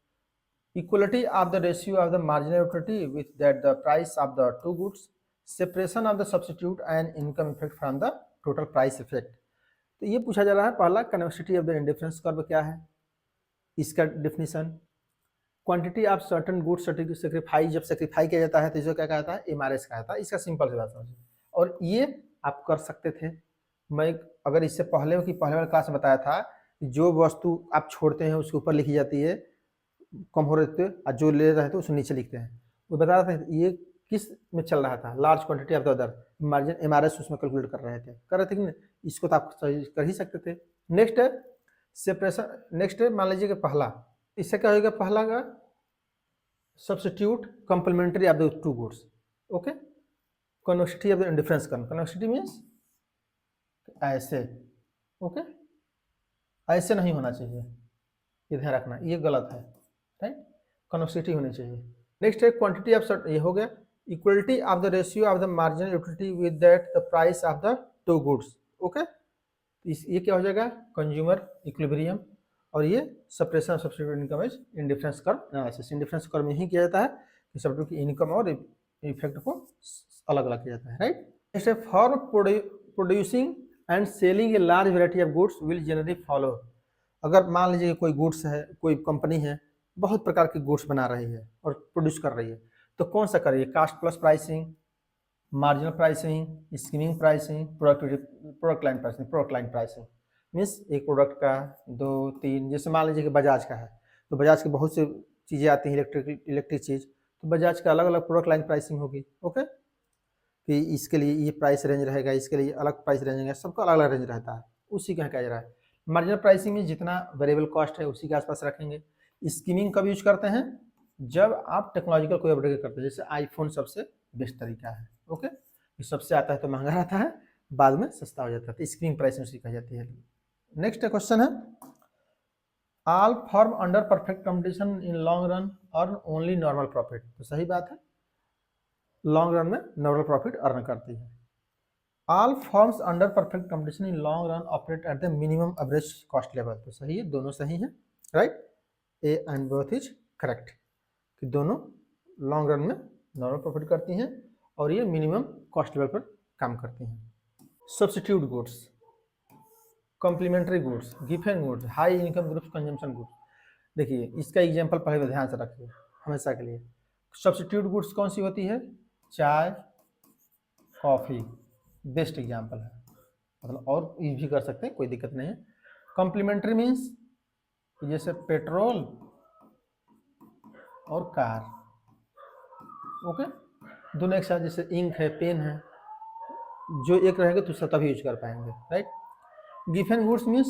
equality of the ratio of the marginal utility with that the price of the two goods, separation of the substitute and income effect from the total price effect। तो ये पूछा जा रहा है पहला, convexity of the indifference curve क्या है, इसका definition, quantity of certain goods sacrifice, जब सेक्रीफाई किया जाता है तो इसको क्या कहता है, एमआरएस कहता है। इसका सिंपल से बात समझिए, और ये आप कर सकते थे। मैं अगर इससे पहले की पहले वाले क्लास में बताया था कि जो वस्तु आप छोड़ते हैं उसके ऊपर लिखी जाती है कम हो रहे थे, और जो ले रहे थे उसको नीचे लिखते हैं, वो बता रहे थे ये किस में चल रहा था, large quantity of the other, margin MRS उसमें कैलकुलेट कर रहे थे कि नहीं? इसको तो आप कर ही सकते थे। नेक्स्ट है सेपरेशन, नेक्स्ट है मान लीजिए कि पहला, इससे क्या होगा, पहला का substitute complementary of the two goods, okay, convexity of the indifference curve, convexity means ऐसे, ओके, ऐसे नहीं होना चाहिए, ये ध्यान रखना, ये गलत है, राइट, कन्वेक्सिटी होनी चाहिए। नेक्स्ट है क्वांटिटी ऑफ, ये हो गया, equality of the ratio of the marginal utility with that the price of the two goods, okay, ये क्या हो जाएगा, कंज्यूमर इक्विलिब्रियम, और ये separation of substitute income is indifference curve analysis. Indifference curve में ही किया जाता है कि सब्स्टिट्यूट की इनकम और इफेक्ट को अलग अलग किया जाता है, राइट। नेक्स्ट है for producing and selling a large variety of goods will generally follow, अगर मान लीजिए कोई गुड्स है, कोई कंपनी है बहुत प्रकार के गुड्स बना रही है और प्रोड्यूस कर रही है, तो कौन सा करिए, cost plus pricing, marginal pricing, skimming pricing, product line pricing means एक प्रोडक्ट का 2 3, जैसे मान लीजिए कि बजाज का है तो बजाज की बहुत सी चीज़ें आती हैं, इलेक्ट्रिक चीज़, तो बजाज का अलग अलग प्रोडक्ट लाइन प्राइसिंग होगी, ओके, कि इसके लिए ये प्राइस रेंज रहेगा, इसके लिए अलग प्राइस रेंज रहेगा, सबका अलग अलग रेंज रहता है, उसी का क्या जा रहा है। मार्जिनल प्राइसिंग में जितना वेरिएबल कॉस्ट है उसी के आसपास रखेंगे। स्कीमिंग कब यूज करते हैं, जब आप टेक्नोलॉजिकल कोई अपग्रेड करते हैं, जैसे आईफोन सबसे बेस्ट तरीका है, ओके, ये सबसे आता है तो महंगा रहता है, बाद में सस्ता हो जाता है, तो स्क्रीनिंग प्राइस उसी कही जाती है। नेक्स्ट क्वेश्चन है, all firm under perfect competition in long run earn only normal profit. तो सही बात है, लॉन्ग रन में नॉर्मल प्रॉफिट अर्न करती है। All firms under perfect competition in long run operate at the minimum average cost level. तो सही है, दोनों सही है, right, A and both is correct, कि दोनों लॉन्ग रन में नॉर्मल प्रॉफिट करती हैं और ये मिनिमम कॉस्ट लेवल पर काम करती हैं। Substitute goods, complementary goods, given goods, high income groups, consumption goods. देखिए इसका एग्जाम्पल पहले ध्यान से रखिए हमेशा के लिए। सब्स्टिट्यूट गुड्स कौन सी होती है? चाय, कॉफ़ी, बेस्ट एग्जाम्पल है, मतलब और यूज भी कर सकते हैं, कोई दिक्कत नहीं है। कॉम्प्लीमेंट्री मीन्स जैसे पेट्रोल और कार, ओके, दोनों एक साथ, जैसे इंक है, पेन है, जो एक रहेंगे दूसरा तभी यूज कर पाएंगे, राइट। गिवन गुड्स मीन्स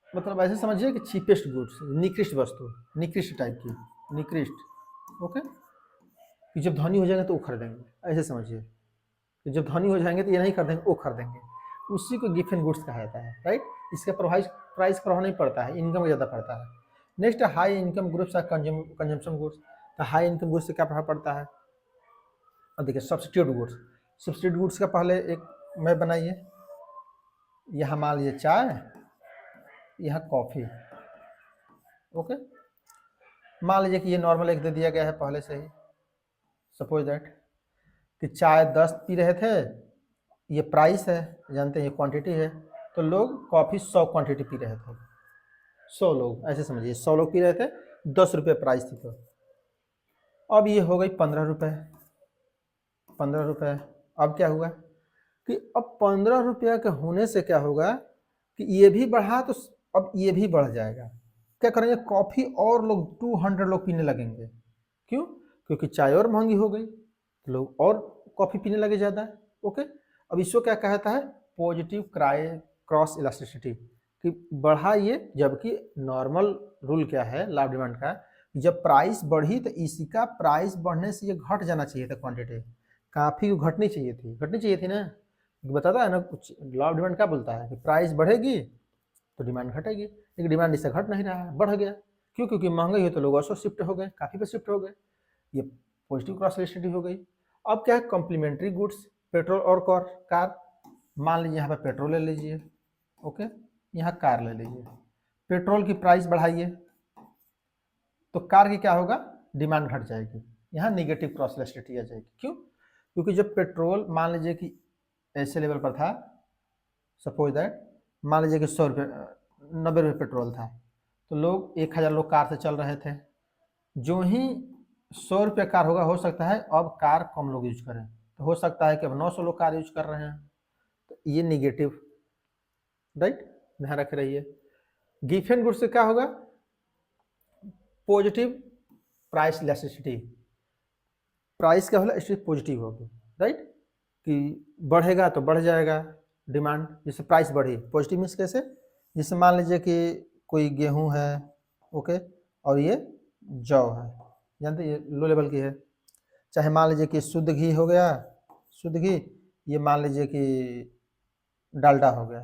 मतलब ऐसे समझिए कि चीपेस्ट गुड्स, निकृष्ट वस्तु, निकृष्ट टाइप की, निकृष्ट, ओके, कि जब धनी हो जाएंगे तो वो खरीदेंगे, ऐसे समझिए कि जब धनी हो जाएंगे तो ये नहीं खरीदेंगे, वो खरीदेंगे, उसी को गिवन गुड्स कहा जाता है, राइट। इसका प्राइस प्रभाव नहीं पड़ता है, इनकम ज़्यादा पड़ता है। नेक्स्ट हाई इनकम ग्रुप्स और कंजम्पशन गुड्स। तो हाई इनकम गुड्स से क्या प्रभाव पड़ता है? अब देखिए सब्स्टिट्यूट गुड्स, सब्स्टिट्यूट गुड्स का पहले एक मैप बनाइए, यहाँ मान लीजिए चाय, यहाँ कॉफ़ी, ओके, मान लीजिए कि ये नॉर्मल एक दे दिया गया है पहले से ही, सपोज दैट कि चाय 10 पी रहे थे, ये प्राइस है, जानते हैं ये क्वांटिटी है, तो लोग कॉफ़ी 100 क्वांटिटी पी रहे थे, 100 लोग, ऐसे समझिए 100 लोग पी रहे थे, 10 रुपये प्राइस थी। तो अब ये हो गई 15 रुपये, 15 रुपये। अब क्या हुआ कि अब 15 रुपये के होने से क्या होगा कि ये भी बढ़ा तो अब ये भी बढ़ जाएगा। क्या करेंगे? कॉफ़ी और लोग 200 लोग पीने लगेंगे। क्यों? क्योंकि चाय और महंगी हो गई, लोग और कॉफ़ी पीने लगे ज़्यादा, ओके। अब इसको क्या कहता है? पॉजिटिव क्रॉस इलास्टिसिटी, कि बढ़ा ये, जबकि नॉर्मल रूल क्या है लाभ डिमांड का, जब प्राइस बढ़ी तो इसी का प्राइस बढ़ने से ये घट जाना चाहिए था, क्वांटिटी काफ़ी घटनी चाहिए थी ना। बताता है ना कुछ, लाभ डिमांड क्या बोलता है कि प्राइस बढ़ेगी तो डिमांड घटेगी, लेकिन डिमांड इससे घट नहीं रहा है, बढ़ गया। क्यों? क्योंकि महंगाई हो तो लोग और शिफ्ट हो गए, काफ़ी पे शिफ्ट हो गए, ये पॉजिटिव क्रॉस इलास्टिसिटी हो गई। अब क्या है? कॉम्प्लीमेंट्री गुड्स, पेट्रोल और कार। मान लीजिए यहाँ पर पेट्रोल ले लीजिए, ओके, यहाँ कार ले लीजिए, पेट्रोल की प्राइस बढ़ाइए तो कार की क्या होगा? डिमांड घट जाएगी, यहाँ निगेटिव क्रॉस इलास्टिसिटी आ जाएगी। क्यों? क्योंकि जब पेट्रोल मान लीजिए कि ऐसे लेवल पर था, सपोज दैट मान लीजिए कि 100 रुपये 90 रुपये पेट्रोल था, तो लोग 1000 लोग कार से चल रहे थे, जो ही 100 रुपये कार होगा, हो सकता है अब कार कम लोग यूज करें, तो हो सकता है कि अब 900 लोग कार यूज कर रहे हैं, तो ये निगेटिव, राइट, ध्यान रख रहिए। गिवन गुड्स से क्या होगा? पॉजिटिव प्राइस इलास्टिसिटी, प्राइस क्या होगा? इससे पॉजिटिव होगी, राइट, कि बढ़ेगा तो बढ़ जाएगा डिमांड, जैसे प्राइस बढ़ी, पॉजिटिव मीन्स कैसे? जैसे मान लीजिए कि कोई गेहूं है, ओके, और ये जौ है, जानते ये लो लेवल की है, चाहे मान लीजिए कि शुद्ध घी हो गया, शुद्ध घी, ये मान लीजिए कि डालडा हो गया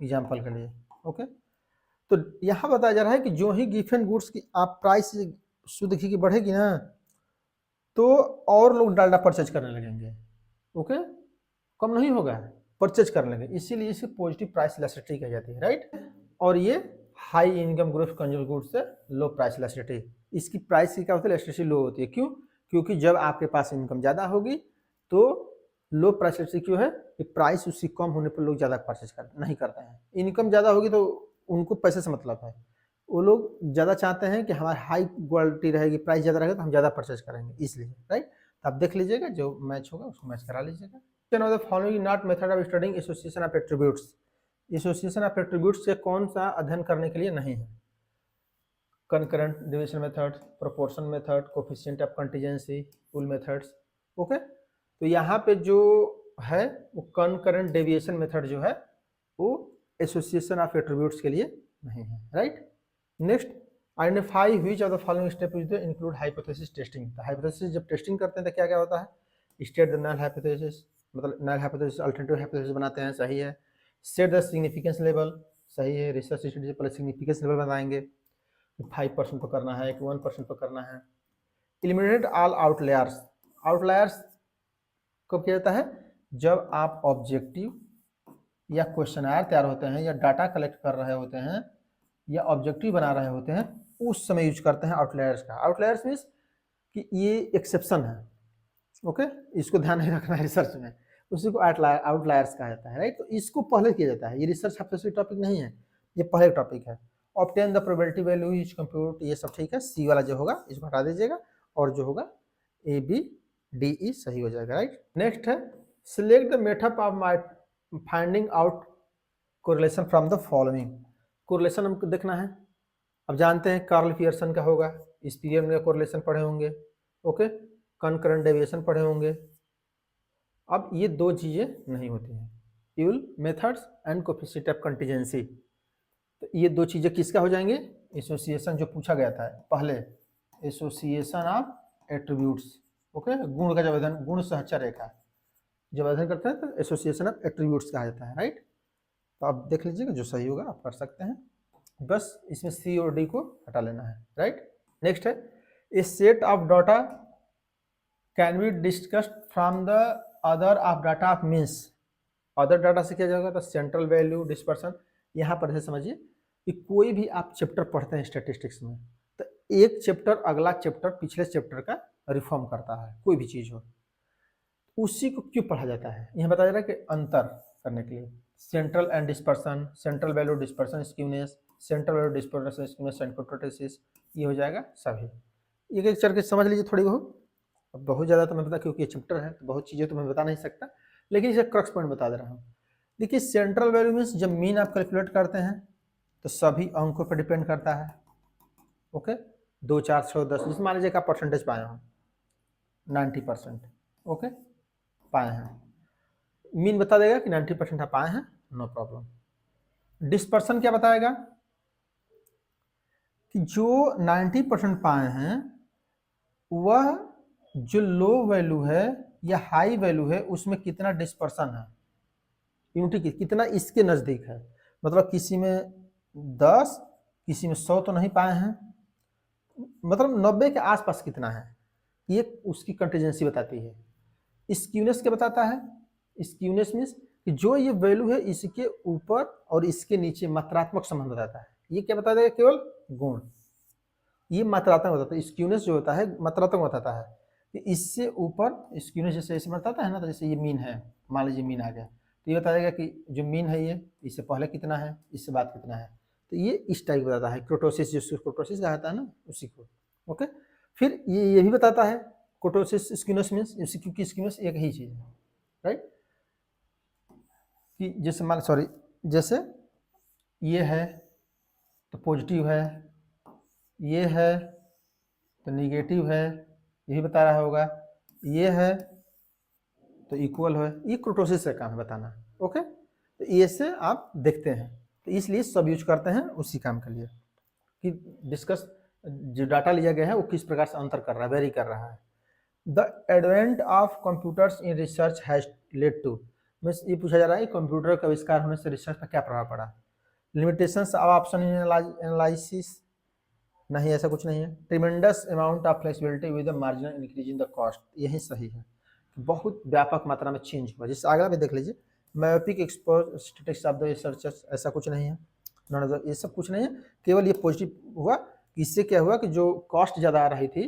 एग्जाम्पल के लिए, ओके। तो यहाँ बताया जा रहा है कि जो ही गिवन गुड्स की आप प्राइस शुद्ध घी की बढ़ेगी ना, तो और लोग डालडा परचेज करने लगेंगे, ओके, कम नहीं होगा, परचेज करने लगे, इसीलिए इसे पॉजिटिव प्राइस इलास्टिसिटी कही जाती है, राइट। और ये high income groups consumer goods से लो प्राइस इलास्टिसिटी, इसकी प्राइस की क्या होती है? इलास्टिसिटी लो होती है। क्यों? क्योंकि जब आपके पास इनकम ज़्यादा होगी तो लो प्राइस इलास्टिसिटी क्यों है कि प्राइस उससे कम होने पर लोग ज़्यादा परचेज नहीं करते हैं। इनकम ज़्यादा होगी तो उनको पैसे से मतलब है, वो लोग ज़्यादा चाहते हैं कि हमारी हाई क्वालिटी रहेगी, प्राइस ज़्यादा रहेगा तो हम ज़्यादा परचेज करेंगे, इसलिए, राइट। तो आप देख लीजिएगा, जो मैच होगा उसको मैच करा लीजिएगा। The following not method of studying association of attributes. Association of attributes से कौन सा अध्ययन करने के लिए नहीं है? Concurrent division method, proportion method, coefficient of contingency, pool methods, okay. तो यहाँ पे जो है वो कंकरेंट डेविएशन मेथड जो है वो एसोसिएशन ऑफ एट्रीब्यूट्स के लिए नहीं है, right. Next, identify which of the following step is the include hypothesis testing. तो हाइपोथेसिस जब टेस्टिंग करते हैं तो क्या क्या होता है? स्टेट द नल हाइपोथेसिस, मतलब नल हाइपोथेसिस अल्टरनेटिव हाइपोथेसिस बनाते हैं, सही है। सेट द सिग्निफिकेंस लेवल, सही है। रिसर्च स्टडी से पहले सिग्निफिकेंस लेवल बताएंगे, 5% पर करना है कि 1% पर करना है। एलिमिनेट ऑल आउटलायर्स, आउटलायर्स कब किया जाता है, जब आप ऑब्जेक्टिव या क्वेश्चनर तैयार होते हैं या डाटा कलेक्ट कर रहे होते हैं या ऑब्जेक्टिव बना रहे होते हैं, उस समय यूज करते हैं आउटलायर्स का। आउटलायर्स मीन्स कि ये एक्सेप्शन है, ओके, इसको ध्यान नहीं रखना है रिसर्च में, उसी को आउटलायर्स कहा जाता है, राइट। तो इसको पहले किया जाता है, ये रिसर्च हाइपोथेसिस टॉपिक नहीं है, ये पहले टॉपिक है। Obtain the probability value is compute, ये सब ठीक है। सी वाला जो होगा इसको हटा दीजिएगा, और जो होगा ए बी डी ई सही हो जाएगा, राइट। नेक्स्ट है select the method of my finding out correlation from the following. Correlation हमको देखना है, अब जानते हैं कार्ल पियर्सन का होगा, इस पीरियड में कोरिलेशन पढ़े होंगे, ओके। कनकरेंट डेविएशन पढ़े होंगे। अब ये दो चीज़ें नहीं होती हैं, you'll methods and coefficient of contingency. तो ये दो चीज़ें किसका हो जाएंगे, एसोसिएशन जो पूछा गया था पहले, एसोसिएशन ऑफ एट्रीब्यूट्स, ओके। गुण का जब अध्ययन, गुण सहचर रेखा जब अध्ययन करते हैं तो एसोसिएशन ऑफ एट्रीब्यूट्स कहा जाता है, राइट। तो आप देख लीजिएगा जो सही होगा आप कर सकते हैं, बस इसमें सी और डी को हटा लेना है, राइट। नेक्स्ट है a set of data can be discussed from the other of data of means. Other data से क्या जाएगा, तो सेंट्रल वैल्यू, डिस्पर्सन। यहाँ पर से समझिए कि कोई भी आप चैप्टर पढ़ते हैं स्टैटिस्टिक्स में, तो एक चैप्टर अगला चैप्टर पिछले चैप्टर का रिफॉर्म करता है, कोई भी चीज़ हो, उसी को क्यों पढ़ा जाता है, यहाँ बताया जा रहा है कि अंतर करने के लिए। Central and dispersion, central value dispersion skewness, central value dispersion skewness and प्रोटोटिसिस, ये हो जाएगा सभी। एक एक करके समझ लीजिए थोड़ी बहुत, अब बहुत ज़्यादा तो मैं बता, क्योंकि ये चैप्टर है तो बहुत चीज़ें तो मैं बता नहीं सकता, लेकिन इसे क्रक्स पॉइंट बता दे रहा हूँ। देखिए सेंट्रल वैल्यू मीन्स जब मीन आप कैलकुलेट करते हैं तो सभी अंकों पर डिपेंड करता है, ओके। 2 4 6 10, जिस मान लीजिए का परसेंटेज पाए हो 90%, ओके, पाए हैं, मीन बता देगा कि 90% आप पाए हैं, नो प्रॉब्लम। डिस्पर्सन क्या बताएगा कि जो 90% पाए हैं वह जो लो वैल्यू है या हाई वैल्यू है उसमें कितना डिस्पर्सन है, यूनिटी कितना इसके नज़दीक है, मतलब किसी में 10 किसी में 100 तो नहीं पाए हैं, मतलब 90 के आसपास कितना है, ये उसकी कंटीजेंसी बताती है। स्क्यूनेस क्या बताता है, स्क्यूनेस मीन्स कि जो ये वैल्यू है इसके ऊपर और इसके नीचे मात्रात्मक संबंध बताता है। ये क्या बता देगा, केवल गुण, ये मात्रात्मक बताता है। स्क्यूनेस जो होता है मात्रात्मक बताता है कि इससे ऊपर स्क्यूनेस जैसे ऐसे बताता है ना, तो जैसे ये मीन है, मान लीजिए मीन आ गया, तो ये बताएगा कि जो मीन है ये इससे पहले कितना है, इससे बाद कितना है, तो ये इस टाइप बताता है। क्रोटोसिस, जिसको क्रोटोसिस कहा जाता है ना, उसी को, ओके। फिर ये भी बताता है क्रोटोसिस स्क्यूनेस मीन्स, क्योंकि स्क्यूनेस एक ही चीज़ है, राइट। कि जैसे मान सॉरी जैसे ये है तो पॉजिटिव है, ये है तो निगेटिव है, यही बता रहा होगा, ये है तो इक्वल है, ये क्रोटोसिस का काम है बताना, ओके। तो ये से आप देखते हैं, तो इसलिए सब यूज करते हैं उसी काम के लिए कि डिस्कस जो डाटा लिया गया है वो किस प्रकार से अंतर कर रहा है, वेरी कर रहा है। The advent of computers in research has led to, means ये पूछा जा रहा है कंप्यूटर का आविष्कार होने से रिसर्च पर क्या प्रभाव पड़ा। लिमिटेशंस ऑफ ऑप्शन एनालिसिस, नहीं ऐसा कुछ नहीं है। Tremendous amount of flexibility with the marginal increase in the cost, यही सही है, बहुत व्यापक मात्रा में चेंज हुआ। जिससे आगे भी देख लीजिए myopic expose statistics of the researchers, ऐसा कुछ नहीं है, ये सब कुछ नहीं है, केवल ये पॉजिटिव हुआ। इससे क्या हुआ कि जो कॉस्ट ज़्यादा आ रही थी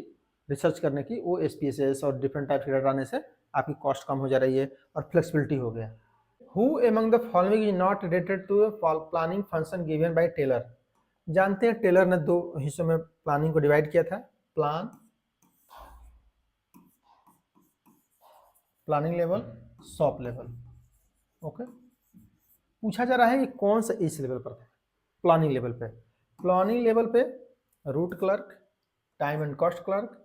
रिसर्च करने की, वो SPSS और डिफरेंट टाइप के डाटा आने से आपकी कॉस्ट कम हो जा रही है और फ्लेक्सिबिलिटी हो गया। Who among the following is not related to planning function given by Taylor. जानते हैं टेलर ने दो हिस्सों में प्लानिंग को डिवाइड किया था, planning level, shop level, okay. पूछा जा रहा है कि कौन सा इस लेवल पर था, प्लानिंग लेवल पे। प्लानिंग लेवल पे route clerk, time and cost clerk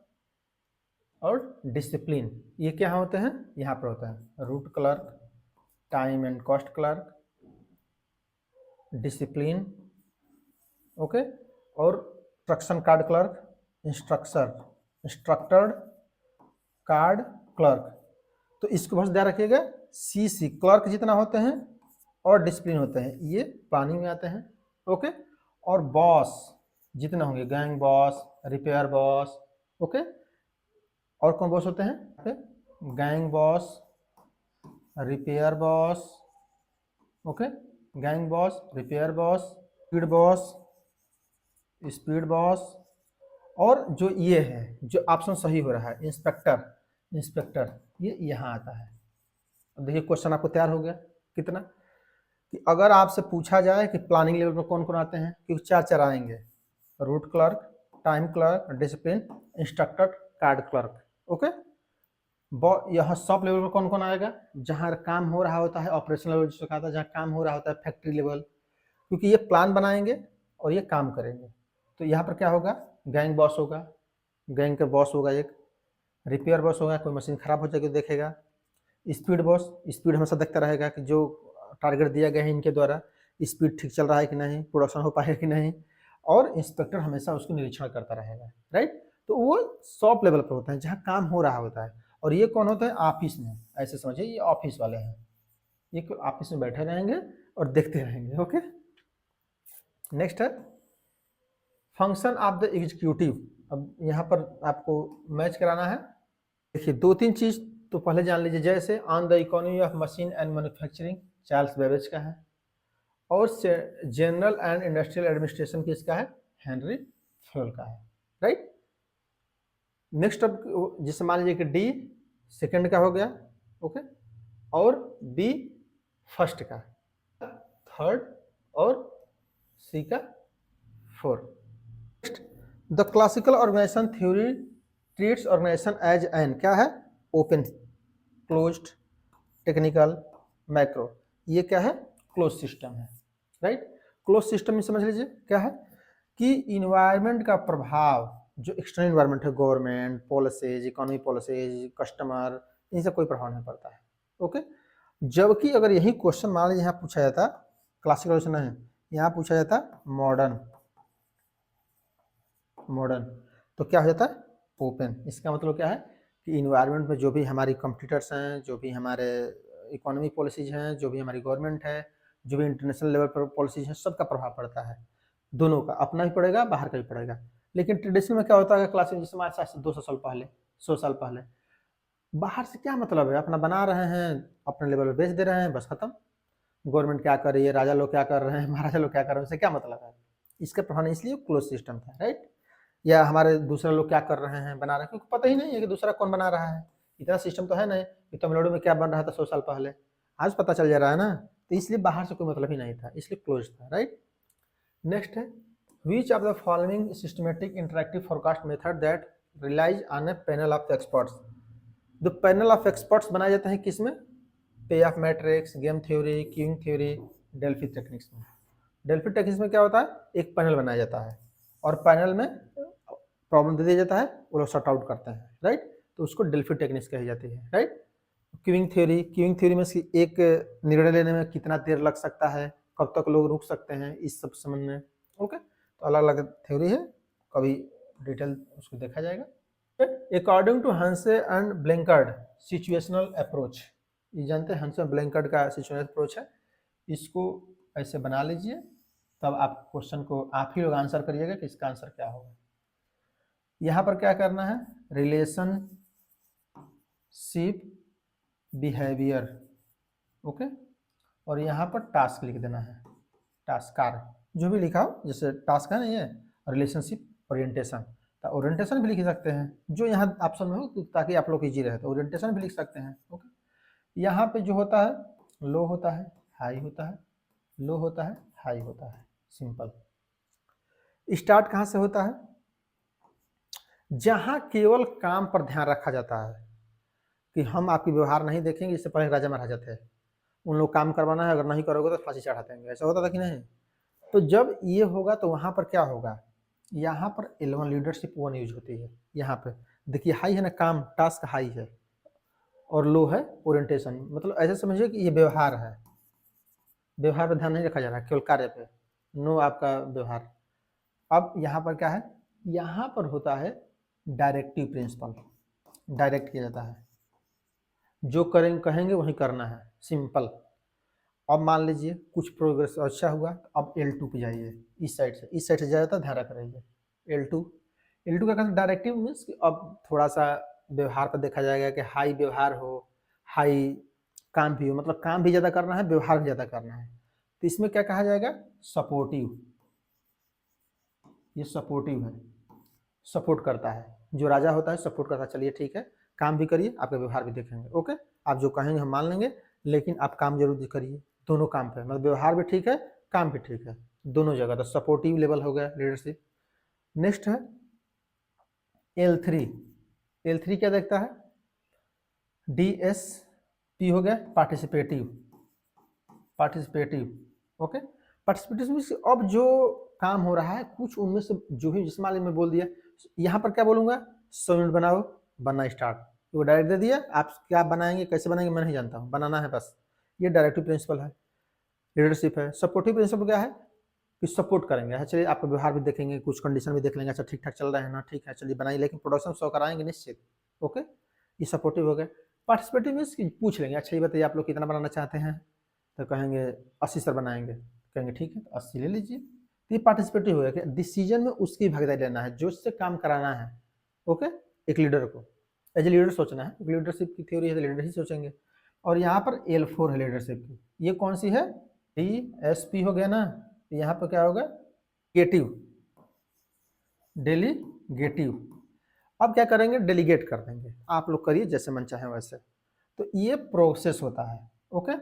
और डिसिप्लिन, ये क्या होते हैं, यहाँ पर होता है route clerk, time and cost clerk, discipline, okay, और instruction card clerk, instructor card clerk. तो इसको बस ध्यान रखिएगा CC क्लर्क जितना होते हैं और डिसिप्लिन होते हैं ये प्लानिंग में आते हैं, ओके। और बॉस जितने होंगे, gang boss, repair boss, okay. और कौन बॉस होते हैं? Gang boss, repair boss, okay, gang boss, repair boss, speed boss, और जो ये है, जो ऑप्शन सही हो रहा है, इंस्पेक्टर, ये यहाँ आता है। अब देखिए क्वेश्चन आपको तैयार हो गया कितना, कि अगर आपसे पूछा जाए कि प्लानिंग लेवल में कौन कौन आते हैं, क्योंकि चार आएंगे, root clerk, time clerk, discipline, instructor, card clerk, okay. यहाँ सब लेवल में कौन कौन आएगा? जहाँ काम हो रहा होता है, ऑपरेशन लेवल जिसको कहा था, जहाँ काम हो रहा होता है, फैक्ट्री लेवल, क्योंकि ये प्लान बनाएंगे और ये काम करेंगे। तो यहाँ पर क्या होगा? गैंग बॉस होगा, गैंग का बॉस होगा एक, रिपेयर बॉस होगा, कोई मशीन खराब हो जाएगी तो देखेगा, स्पीड बॉस, स्पीड हमेशा देखता रहेगा कि जो टारगेट दिया गया है इनके द्वारा स्पीड ठीक चल रहा है कि नहीं, प्रोडक्शन हो पाएगा कि नहीं, और इंस्पेक्टर हमेशा उसको निरीक्षण करता रहेगा, राइट। तो वो शॉप लेवल पर होता है जहाँ काम हो रहा होता है। और ये कौन होता है? ऑफिस में, ऐसे समझिए ये ऑफिस वाले हैं, ये ऑफिस में बैठे रहेंगे और देखते रहेंगे, ओके। नेक्स्ट है फंक्शन ऑफ द एग्जीक्यूटिव। अब यहाँ पर आपको मैच कराना है। देखिए 2-3 चीज तो पहले जान लीजिए, जैसे on the economy of machine and manufacturing Charles Babbage का है, और जनरल एंड इंडस्ट्रियल एडमिनिस्ट्रेशन किसका है? हेनरी फ्योल का है, राइट। नेक्स्ट अब जिससे मान लीजिए कि डी सेकंड का हो गया, ओके, और बी फर्स्ट का, थर्ड, और सी का fourth. The classical organization theory treats organization as an, क्या है? Open, closed, technical, macro. ये क्या है? क्लोज सिस्टम है, राइट। क्लोज सिस्टम में समझ लीजिए क्या है कि इन्वायरमेंट का प्रभाव, जो एक्सटर्नल इन्वायरमेंट है, government policies, economy policies, customer, इनसे कोई प्रभाव नहीं पड़ता है, ओके। जबकि अगर यही क्वेश्चन मान लीजिए यहाँ पूछा जाता, क्लासिकल क्वेश्चन है, यहाँ पूछा जाता मॉडर्न, तो क्या हो जाता है? ओपन। इसका मतलब क्या है कि इन्वायरमेंट में जो भी हमारी कंपटीटर्स हैं, जो भी हमारे इकोनॉमी पॉलिसीज हैं, जो भी हमारी गवर्नमेंट है, जो भी इंटरनेशनल लेवल पर पॉलिसीज हैं, सबका प्रभाव पड़ता है, दोनों का, अपना भी पड़ेगा, बाहर का भी पड़ेगा। लेकिन ट्रेडिशनल में क्या होता है, क्लास जैसे हमारे साथ 200 साल पहले, 100 साल पहले, बाहर से क्या मतलब है, अपना बना रहे हैं, अपने लेवल पर बेच दे रहे हैं, बस खत्म। गवर्नमेंट क्या कर रही है, राजा लोग क्या कर रहे हैं, महाराजा लोग क्या कर रहे हैं, उससे क्या मतलब है? इसका प्रभाव नहीं, इसलिए क्लोज सिस्टम था, राइट। या हमारे दूसरे लोग क्या कर रहे हैं, बना रहे हैं, क्योंकि पता ही नहीं है कि दूसरा कौन बना रहा है, इतना सिस्टम तो है नहीं कि तमिलनाडु में क्या बन रहा था 100 साल पहले, आज पता चल जा रहा है ना। तो इसलिए बाहर से कोई मतलब ही नहीं था, इसलिए क्लोज था, राइट। नेक्स्ट है which of the following systematic interactive forecast method that relies on a panel of experts. The panel of experts बनाए जाते हैं किसमें? Pay off matrix, game theory, queuing theory, Delphi techniques में। Delphi techniques में क्या होता है? एक पैनल बनाया जाता है और पैनल में प्रॉब्लम दे दिया जाता है, वो लोग सॉर्ट आउट करते हैं, राइट। तो उसको डेल्फी टेक्निक्स कही जाती है, राइट। क्यूइंग थ्योरी में एक निर्णय लेने में कितना देर लग सकता है, कब तक लोग रुक सकते हैं, इस सब समझ में, ओके। तो अलग अलग थ्योरी है, कभी डिटेल उसको देखा जाएगा। अकॉर्डिंग टू हंसे एंड ब्लैंकार्ड सिचुएशनल अप्रोच, ये जानते हैं हंसे ब्लैंकार्ड का सिचुएशनल अप्रोच है, इसको ऐसे बना लीजिए, तब आप क्वेश्चन को आप ही लोग आंसर करिएगा कि इसका आंसर क्या होगा। यहाँ पर क्या करना है? रिलेशनशिप बिहेवियर, ओके, और यहाँ पर टास्क लिख देना है, टास्क कार्य, जो भी लिखा हो, जैसे टास्क है ना ये, रिलेशनशिप ओरिएंटेशन, तो ओरिएंटेशन भी लिख सकते हैं जो यहाँ ऑप्शन में हो, ताकि आप लोग इजी रहे, तो ओरिएंटेशन भी लिख सकते हैं, ओके। यहाँ पे जो होता है, लो होता है, हाई होता है, लो होता है, हाई होता है, सिंपल। स्टार्ट कहाँ से होता है? जहाँ केवल काम पर ध्यान रखा जाता है कि हम आपकी व्यवहार नहीं देखेंगे, इससे पहले राजा महाराजा थे, उन लोग काम करवाना है, अगर नहीं करोगे तो फांसी चढ़ा देंगे, ऐसा होता था कि नहीं? तो जब ये होगा तो वहाँ पर क्या होगा? यहाँ पर L1 लीडरशिप 1 यूज होती है। यहाँ पे देखिए हाई है ना, काम, टास्क हाई है, और लो है ओरिएंटेशन, मतलब ऐसे समझिए कि ये व्यवहार है, व्यवहार पर ध्यान नहीं रखा जा रहा है, केवल कार्य पे, नो आपका व्यवहार। अब यहाँ पर क्या है? यहाँ पर होता है डायरेक्टिव प्रिंसिपल, डायरेक्ट किया जाता है, जो करेंगे कहेंगे वही करना है, सिंपल। अब मान लीजिए कुछ प्रोग्रेस अच्छा हुआ, अब L2 पे जाइए, इस साइड से ज़्यादा ध्यान रख रहिए। L2 L2 का मतलब डायरेक्टिव मीन्स कि अब थोड़ा सा व्यवहार पर देखा जाएगा कि हाई व्यवहार हो, हाई काम भी हो, मतलब काम भी ज़्यादा करना है, व्यवहार भी ज़्यादा करना है। तो इसमें क्या कहा जाएगा, सपोर्टिव। ये सपोर्टिव है, सपोर्ट करता है, जो राजा होता है सपोर्ट करता है। चलिए ठीक है, काम भी करिए, आपका व्यवहार भी देखेंगे। ओके, आप जो कहेंगे हम मान लेंगे, लेकिन आप काम जरूर करिए दोनों काम पे, मतलब व्यवहार भी ठीक है, काम भी ठीक है, दोनों जगह। तो सपोर्टिव लेवल हो गया लीडरशिप। नेक्स्ट है L3। L3 क्या देखता है, DSP हो गया, participative. Participative okay, participative means अब जो काम हो रहा है कुछ उनमें से जो भी, जिस मान में बोल दिया, यहाँ पर क्या बोलूँगा, 100 यूनिट बनाओ, बनना स्टार्ट। तो डायरेक्ट दे दिया, आप क्या बनाएंगे कैसे बनाएंगे मैं नहीं जानता हूँ, बनाना है बस। ये डायरेक्टिव प्रिंसिपल है, लीडरशिप है। सपोर्टिव प्रिंसिपल क्या है कि सपोर्ट करेंगे, अच्छा चलिए आपका व्यवहार भी देखेंगे, कुछ कंडीशन भी देख लेंगे, अच्छा ठीक ठाक चल रहा है ना, ठीक है चलिए बनाइए, लेकिन प्रोडक्शन 100 कराएंगे निश्चित। ओके, ये सपोर्टिव हो गया। पार्टिसिपेटिव मीन्स पूछ लेंगे, अच्छा ये बताइए आप लोग कितना बनाना चाहते हैं, तो कहेंगे 80 सर बनाएंगे, कहेंगे ठीक है तो 80 ले लीजिए। तो ये पार्टिसिपेटिव हो गया कि डिसीजन में उसकी भागीदारी लेना है, जो उससे काम कराना है। ओके, एक लीडर को एज ए लीडर सोचना है, लीडरशिप की थ्योरी है तो लीडर ही सोचेंगे। और यहाँ पर L4 है लीडरशिप की, ये कौन सी है, DSP हो गया ना, यहाँ पर क्या होगा, गेटिव, डेलीगेटिव। अब क्या करेंगे, डेलीगेट कर देंगे, आप लोग करिए जैसे मन चाहे वैसे। तो ये प्रोसेस होता है। ओके,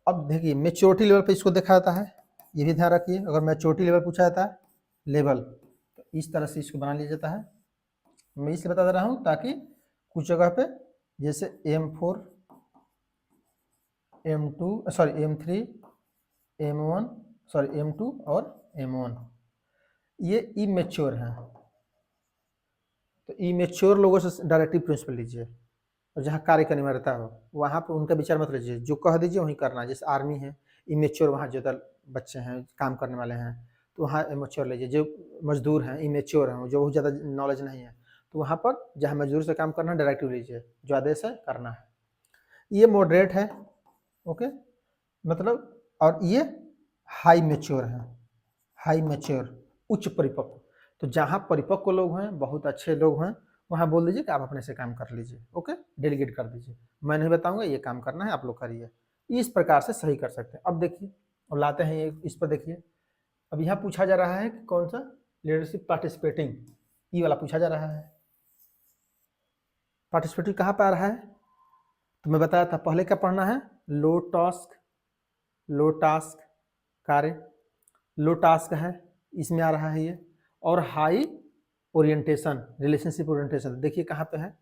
अब देखिए मेच्योरिटी लेवल पे इसको देखा जाता है, ये भी ध्यान रखिए, अगर मेच्योरिटी लेवल पूछा जाता है लेवल, तो इस तरह से इसको बना लिया जाता है। मैं इसलिए बता दे रहा हूँ ताकि कुछ जगह पे जैसे M4, M2 sorry M3, M1 sorry M2 और M1 ये इमेच्योर हैं, तो इमेच्योर लोगों से डायरेक्टिव प्रिंसिपल लीजिए, और जहाँ कार्य करने में रहता हो वहाँ पर उनका विचार मत लीजिए, जो कह दीजिए वही करना है। जैसे आर्मी है इमेच्योर, वहाँ ज़्यादा बच्चे हैं काम करने वाले हैं तो वहाँ इमेच्योर लीजिए। जो मजदूर हैं इमेच्योर हैं, जो बहुत ज़्यादा नॉलेज नहीं है, तो वहाँ पर जहाँ मजदूर से काम करना है डायरेक्टिव लीजिए, जो आदेश है करना है। ये मॉडरेट है, ओके, मतलब, और ये हाई मेच्योर है, हाई मेच्योर उच्च परिपक्व। तो जहाँ परिपक्व लोग हैं, बहुत अच्छे लोग हैं, वहाँ बोल दीजिए कि आप अपने से काम कर लीजिए। ओके, डेलीगेट कर दीजिए, मैं नहीं बताऊंगा ये काम करना है आप लोग करिए। इस प्रकार से सही कर सकते हैं। अब देखिए, अब लाते हैं ये इस पर देखिए, अब यहाँ पूछा जा रहा है कि कौन सा, लीडरशिप पार्टिसिपेटिंग, ये वाला पूछा जा रहा है। पार्टिसिपेटिंग कहाँ पर आ रहा है, तो मैं बताया था पहले क्या पढ़ना है, लो टास्क कार्य, लो टास्क है इसमें आ रहा है ये, और हाई ओरिएंटेशन, रिलेशनशिप ओरिएंटेशन देखिए कहाँ पे है,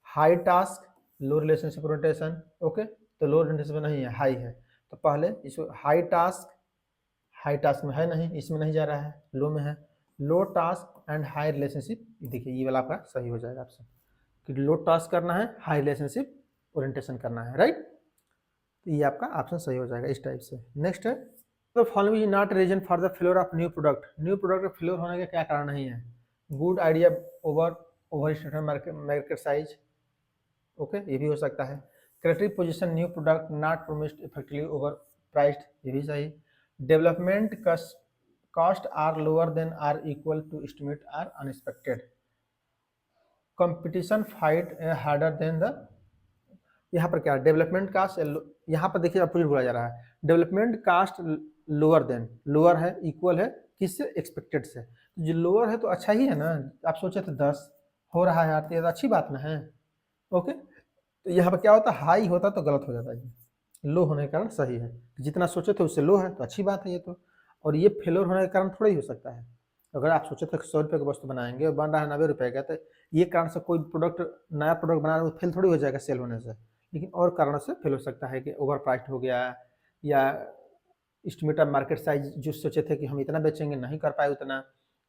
high task low relationship orientation. Okay, तो लो ओरिएंटेशन में नहीं है, हाई है, तो पहले इसको हाई टास्क में है नहीं, इसमें नहीं जा रहा है, लो में है। लो टास्क एंड हाई रिलेशनशिप, देखिए ये वाला आपका सही हो जाएगा ऑप्शन, कि लो टास्क करना है, हाई रिलेशनशिप ओरिएंटेशन करना है, राइट। तो ये आपका ऑप्शन सही हो जाएगा इस टाइप से। नेक्स्ट है, तो following is not reason for the failure of new product, new product failure होने का क्या कारण नहीं है, good idea overstated market size, okay ये भी हो सकता है। Creative position new product not promised effectively overpriced, ये भी सही। Development cost or lower than or equal to estimate or unexpected, competition fight harder than the, यहाँ पर क्या है, डेवलपमेंट कास्ट, यहाँ पर देखिए अपोजिट बोला जा रहा है, development caste lower than, lower है इक्वल है किससे, एक्सपेक्टेड से। तो जो लोअर है तो अच्छा ही है ना, आप सोचे थे 10 हो रहा है यार, तो ये तो अच्छी बात ना है। ओके, तो यहाँ पर क्या होता है, हाई होता तो गलत हो जाता है, लो होने के कारण सही है, जितना सोचे थे उससे लो है तो अच्छी बात है ये तो। और ये फेलोर होने के कारण थोड़ा ही हो सकता है, अगर आप सोचे थे 100 रुपये की वस्तु बनाएंगे और बन रहा है 90 रुपये का, तो ये कारण से कोई प्रोडक्ट, नया प्रोडक्ट बना रहे फेल थोड़ी हो जाएगा सेल होने से, लेकिन और कारण से फेल हो सकता है कि ओवर प्राइस्ड हो गया, या एस्टिमेटेड मार्केट साइज जो सोचे थे कि हम इतना बेचेंगे नहीं कर पाए उतना,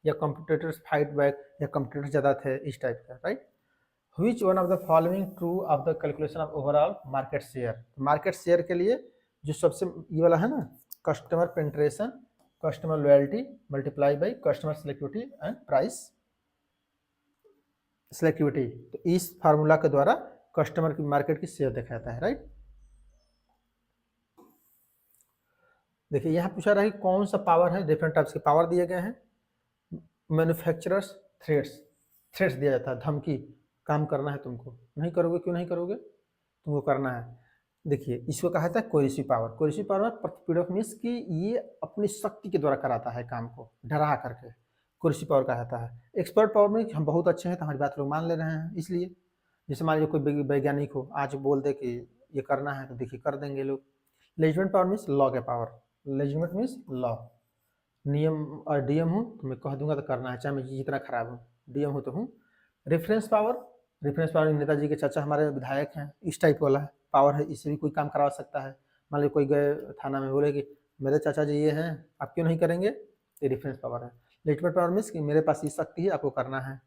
या कंपटीटर्स फाइट बैक, या कंपटीटर ज़्यादा थे इस टाइप का, right. Which one of the following true of the calculation of overall market share, market share के लिए जो सबसे ये वाला है ना, customer penetration, customer loyalty multiply by customer selectivity and price selectivity, तो इस फार्मूला के द्वारा कस्टमर की मार्केट की शेयर दिखाता है, राइट। देखिए यहाँ पूछा रहा है कौन सा पावर है, डिफरेंट टाइप्स के पावर दिए गए हैं। मैन्युफैक्चरर्स थ्रेट्स, थ्रेट्स दिया जाता है, धमकी, काम करना है तुमको, नहीं करोगे, क्यों नहीं करोगे, तुमको करना है। देखिए इसको कहा जाता है कोएर्सिव पावर। कोएर्सिव पावर प्रतिपीड़क मीन्स कि ये अपनी शक्ति के द्वारा कराता है काम को, डरा करके, कोएर्सिव पावर कहा जाता है। एक्सपर्ट पावर में हम बहुत अच्छे हैं तो हमारी बात लोग मान ले रहे हैं, इसलिए जैसे मान लीजिए कोई वैज्ञानिक हो, आज बोल दे कि ये करना है तो देखिए कर देंगे लोग। लेजिटिमेट पावर मीन्स लॉ के पावर, लेजिटिमेट मीन्स लॉ, नियम और डीएम हूँ तो मैं कह दूंगा तो करना है, चाहे मैं जितना खराब हूँ, डीएम हूँ तो हूँ। Reference power, reference power Netaji के चाचा हमारे विधायक हैं, इस टाइप वाला पावर है, इससे भी कोई काम करवा सकता है। मान लीजिए कोई गए थाना में, बोले कि मेरे चाचा जी ये हैं, आप क्यों नहीं करेंगे, ये रेफरेंस पावर है। लेजिटिमेट पावर मीन्स कि मेरे पास ये शक्ति है, आपको करना है।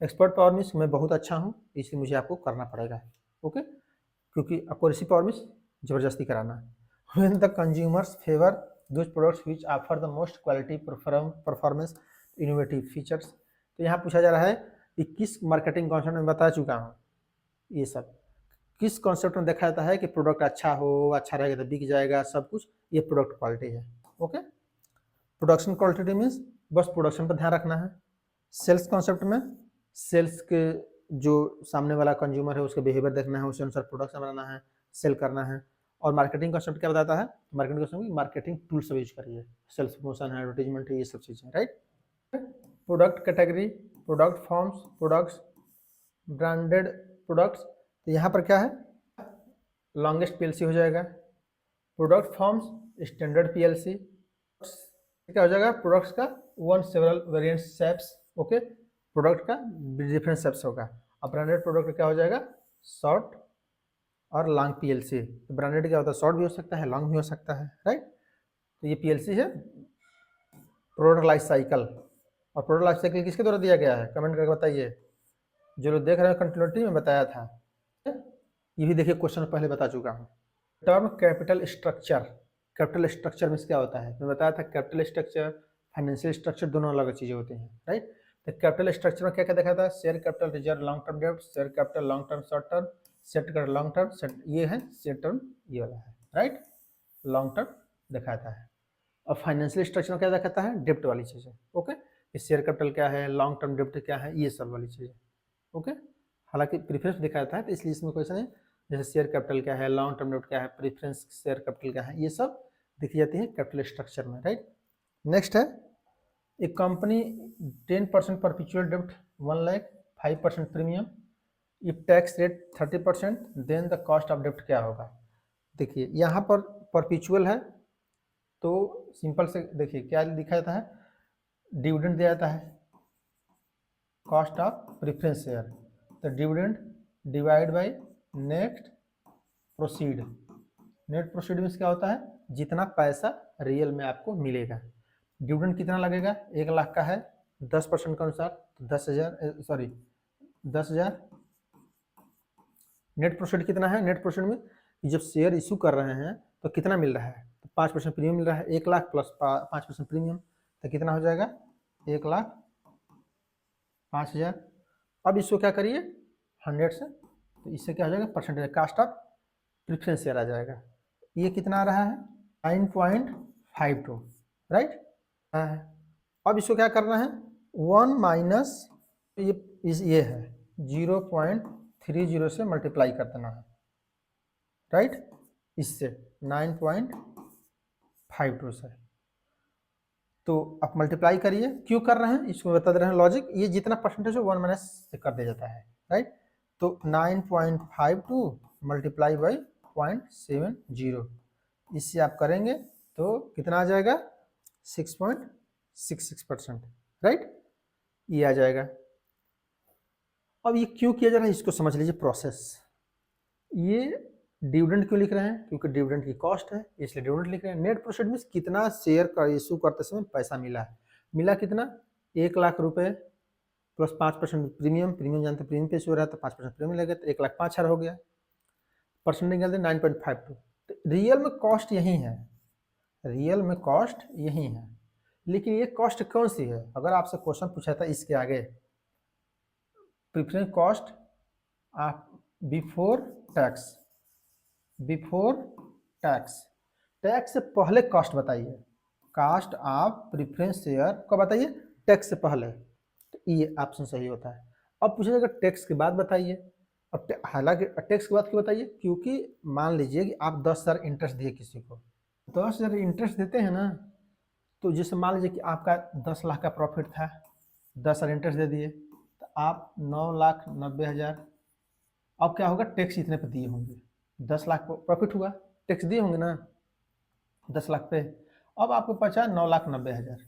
एक्सपर्ट पावर मीन्स मैं बहुत अच्छा हूँ इसलिए मुझे आपको करना पड़ेगा, ओके, क्योंकि कोएर्सिव पावर मीन्स जबरदस्ती कराना। When the consumers favour those products which offer the most quality, performance, innovative features. तो यहाँ पूछा जा रहा है कि किस मार्केटिंग कॉन्सेप्ट में बता चुका हूँ, ये सब किस कॉन्सेप्ट में देखा जाता है कि प्रोडक्ट अच्छा हो, अच्छा रहेगा तो बिक जाएगा, सब कुछ, ये प्रोडक्ट क्वालिटी है, ओके। प्रोडक्शन क्वालिटी मीन्स बस प्रोडक्शन पर ध्यान रखना है। सेल्स कॉन्सेप्ट में सेल्स के जो सामने वाला कंज्यूमर है उसके बिहेवियर देखना है, उसी अनुसार प्रोडक्ट बनाना है, सेल करना है। और मार्केटिंग कॉन्सेप्ट क्या बताता है, marketing concept marketing tools use करिए, सेल्स प्रमोशन है, एडवर्टीजमेंट है, ये सब चीज़ें, right. Product category, product forms, products, branded products, तो यहाँ पर क्या है, लॉन्गेस्ट पीएलसी हो जाएगा। प्रोडक्ट फॉर्म्स स्टैंडर्ड पीएलसी, क्या हो जाएगा, प्रोडक्ट्स का one several variant shapes, okay, product का डिफरेंट शेप्स होगा। अब ब्रांडेड प्रोडक्ट क्या हो जाएगा, शॉर्ट और लॉन्ग पीएलसी। तो ब्रांडेड क्या होता है, शॉर्ट भी हो सकता है, लॉन्ग भी हो सकता है, राइट। तो ये पीएलसी है, प्रोडक्ट लाइफ साइकिल। और प्रोडक्ट लाइफ साइकिल किसके द्वारा दिया गया है, कमेंट करके बताइए, जो लोग देख रहे हैं कंटिन्यूटी में बताया था, ये भी देखिए क्वेश्चन पहले बता चुका हूँ। Term capital structure, capital structure में क्या होता है, मैं बताया था कैपिटल स्ट्रक्चर, फाइनेंशियल स्ट्रक्चर दोनों अलग चीजें होती हैं, राइट। तो कैपिटल स्ट्रक्चर में क्या क्या देखा था, share capital, reserve, long term डेब्ट, share capital, long term, short term, set कर लॉन्ग टर्म, ये है शेयर टर्म, ये वाला है, राइट, लॉन्ग टर्म दिखाता है। और फाइनेंशियल स्ट्रक्चर में क्या दिखाता है, डेप्ट वाली चीजें, ओके, शेयर कैपिटल क्या है, लॉन्ग टर्म डेप्ट क्या है, ये सब वाली चीजें, ओके। हालांकि प्रीफरेंस दिखाता है तो इसलिए इसमें क्वेश्चन है, जैसे शेयर कैपिटल क्या है, लॉन्ग टर्म डेप्ट क्या है, प्रीफरेंस शेयर कैपिटल क्या है, ये सब दिखी जाती है कैपिटल स्ट्रक्चर में, राइट। नेक्स्ट है, एक कंपनी 10% परपिचुअल डेप्ट 1 lakh, 5% premium, if tax rate 30%, then the cost of डेप्ट क्या होगा। देखिए यहाँ पर परपिचुअल है तो सिंपल से देखिए क्या लिखा जाता है, डिविडेंड दिया जाता है, कॉस्ट ऑफ प्रेफरेंस शेयर, तो dividend divide by net proceed. Net proceed means क्या होता है, जितना पैसा रियल में आपको मिलेगा। डिविडेंड कितना लगेगा, 1 लाख का है, 10% के अनुसार तो 10,000। नेट प्रोसीड कितना है, नेट प्रोसीड में जब शेयर इशू कर रहे हैं तो कितना मिल रहा है, तो 5% प्रीमियम मिल रहा है, 1 लाख प्लस 5% प्रीमियम, तो कितना हो जाएगा, 1,05,000। अब इसको क्या करिए 100 से, तो इससे क्या हो जाएगा, percentage cost of preference share आ जाएगा। ये कितना आ रहा है, 9.52, राइट। अब इसको क्या करना है, 1 माइनस ये है 0.30 से मल्टीप्लाई कर देना है, राइट, इससे 9.52 से। तो आप मल्टीप्लाई करिए, क्यों कर रहे हैं इसको बता दे रहे हैं लॉजिक, ये जितना परसेंटेज हो 1 माइनस से कर दिया जाता है, राइट। तो 9.52 मल्टीप्लाई बाई 0.70, इससे आप करेंगे तो कितना आ जाएगा, 6.66%, राइट, ये आ जाएगा। अब ये क्यों किया जा रहा है इसको समझ लीजिए प्रोसेस। ये डिविडेंड क्यों लिख रहे हैं, क्योंकि डिविडेंड की कॉस्ट है इसलिए डिविडेंड लिख रहे हैं। नेट प्रोसीड मींस कितना शेयर का इशू करते समय पैसा मिला है, मिला कितना, 1 लाख रुपए प्लस 5% प्रीमियम, प्रीमियम जानते प्रीमियम पे इशू रहा है तो 5% प्रीमियम लगे तो 1,05,000 हो गया, परसेंट निकालते 9.52। तो रियल में कॉस्ट यही है, रियल में कॉस्ट यही है, लेकिन ये कॉस्ट कौन सी है, अगर आपसे क्वेश्चन पूछा था इसके आगे preference cost of before tax, before tax, tax से पहले कॉस्ट बताइए, कास्ट ऑफ प्रेफरेंस शेयर कब बताइए, टैक्स से पहले, तो ये ऑप्शन सही होता है। अब पूछा जाएगा टैक्स के बाद बताइए, अब हालांकि टैक्स के बाद क्यों बताइए, क्योंकि मान लीजिए कि आप 10,000 इंटरेस्ट दिए किसी को, 10,000 इंटरेस्ट देते हैं ना, तो जैसे मान लीजिए कि आपका 10 लाख का प्रॉफिट था, 10,000 इंटरेस्ट दे दिए, तो आप 9,90,000, अब क्या होगा, टैक्स इतने पे दिए होंगे, 10 लाख प्रॉफिट हुआ, टैक्स दिए होंगे ना 10 लाख पे, अब आपको बचा 9,90,000,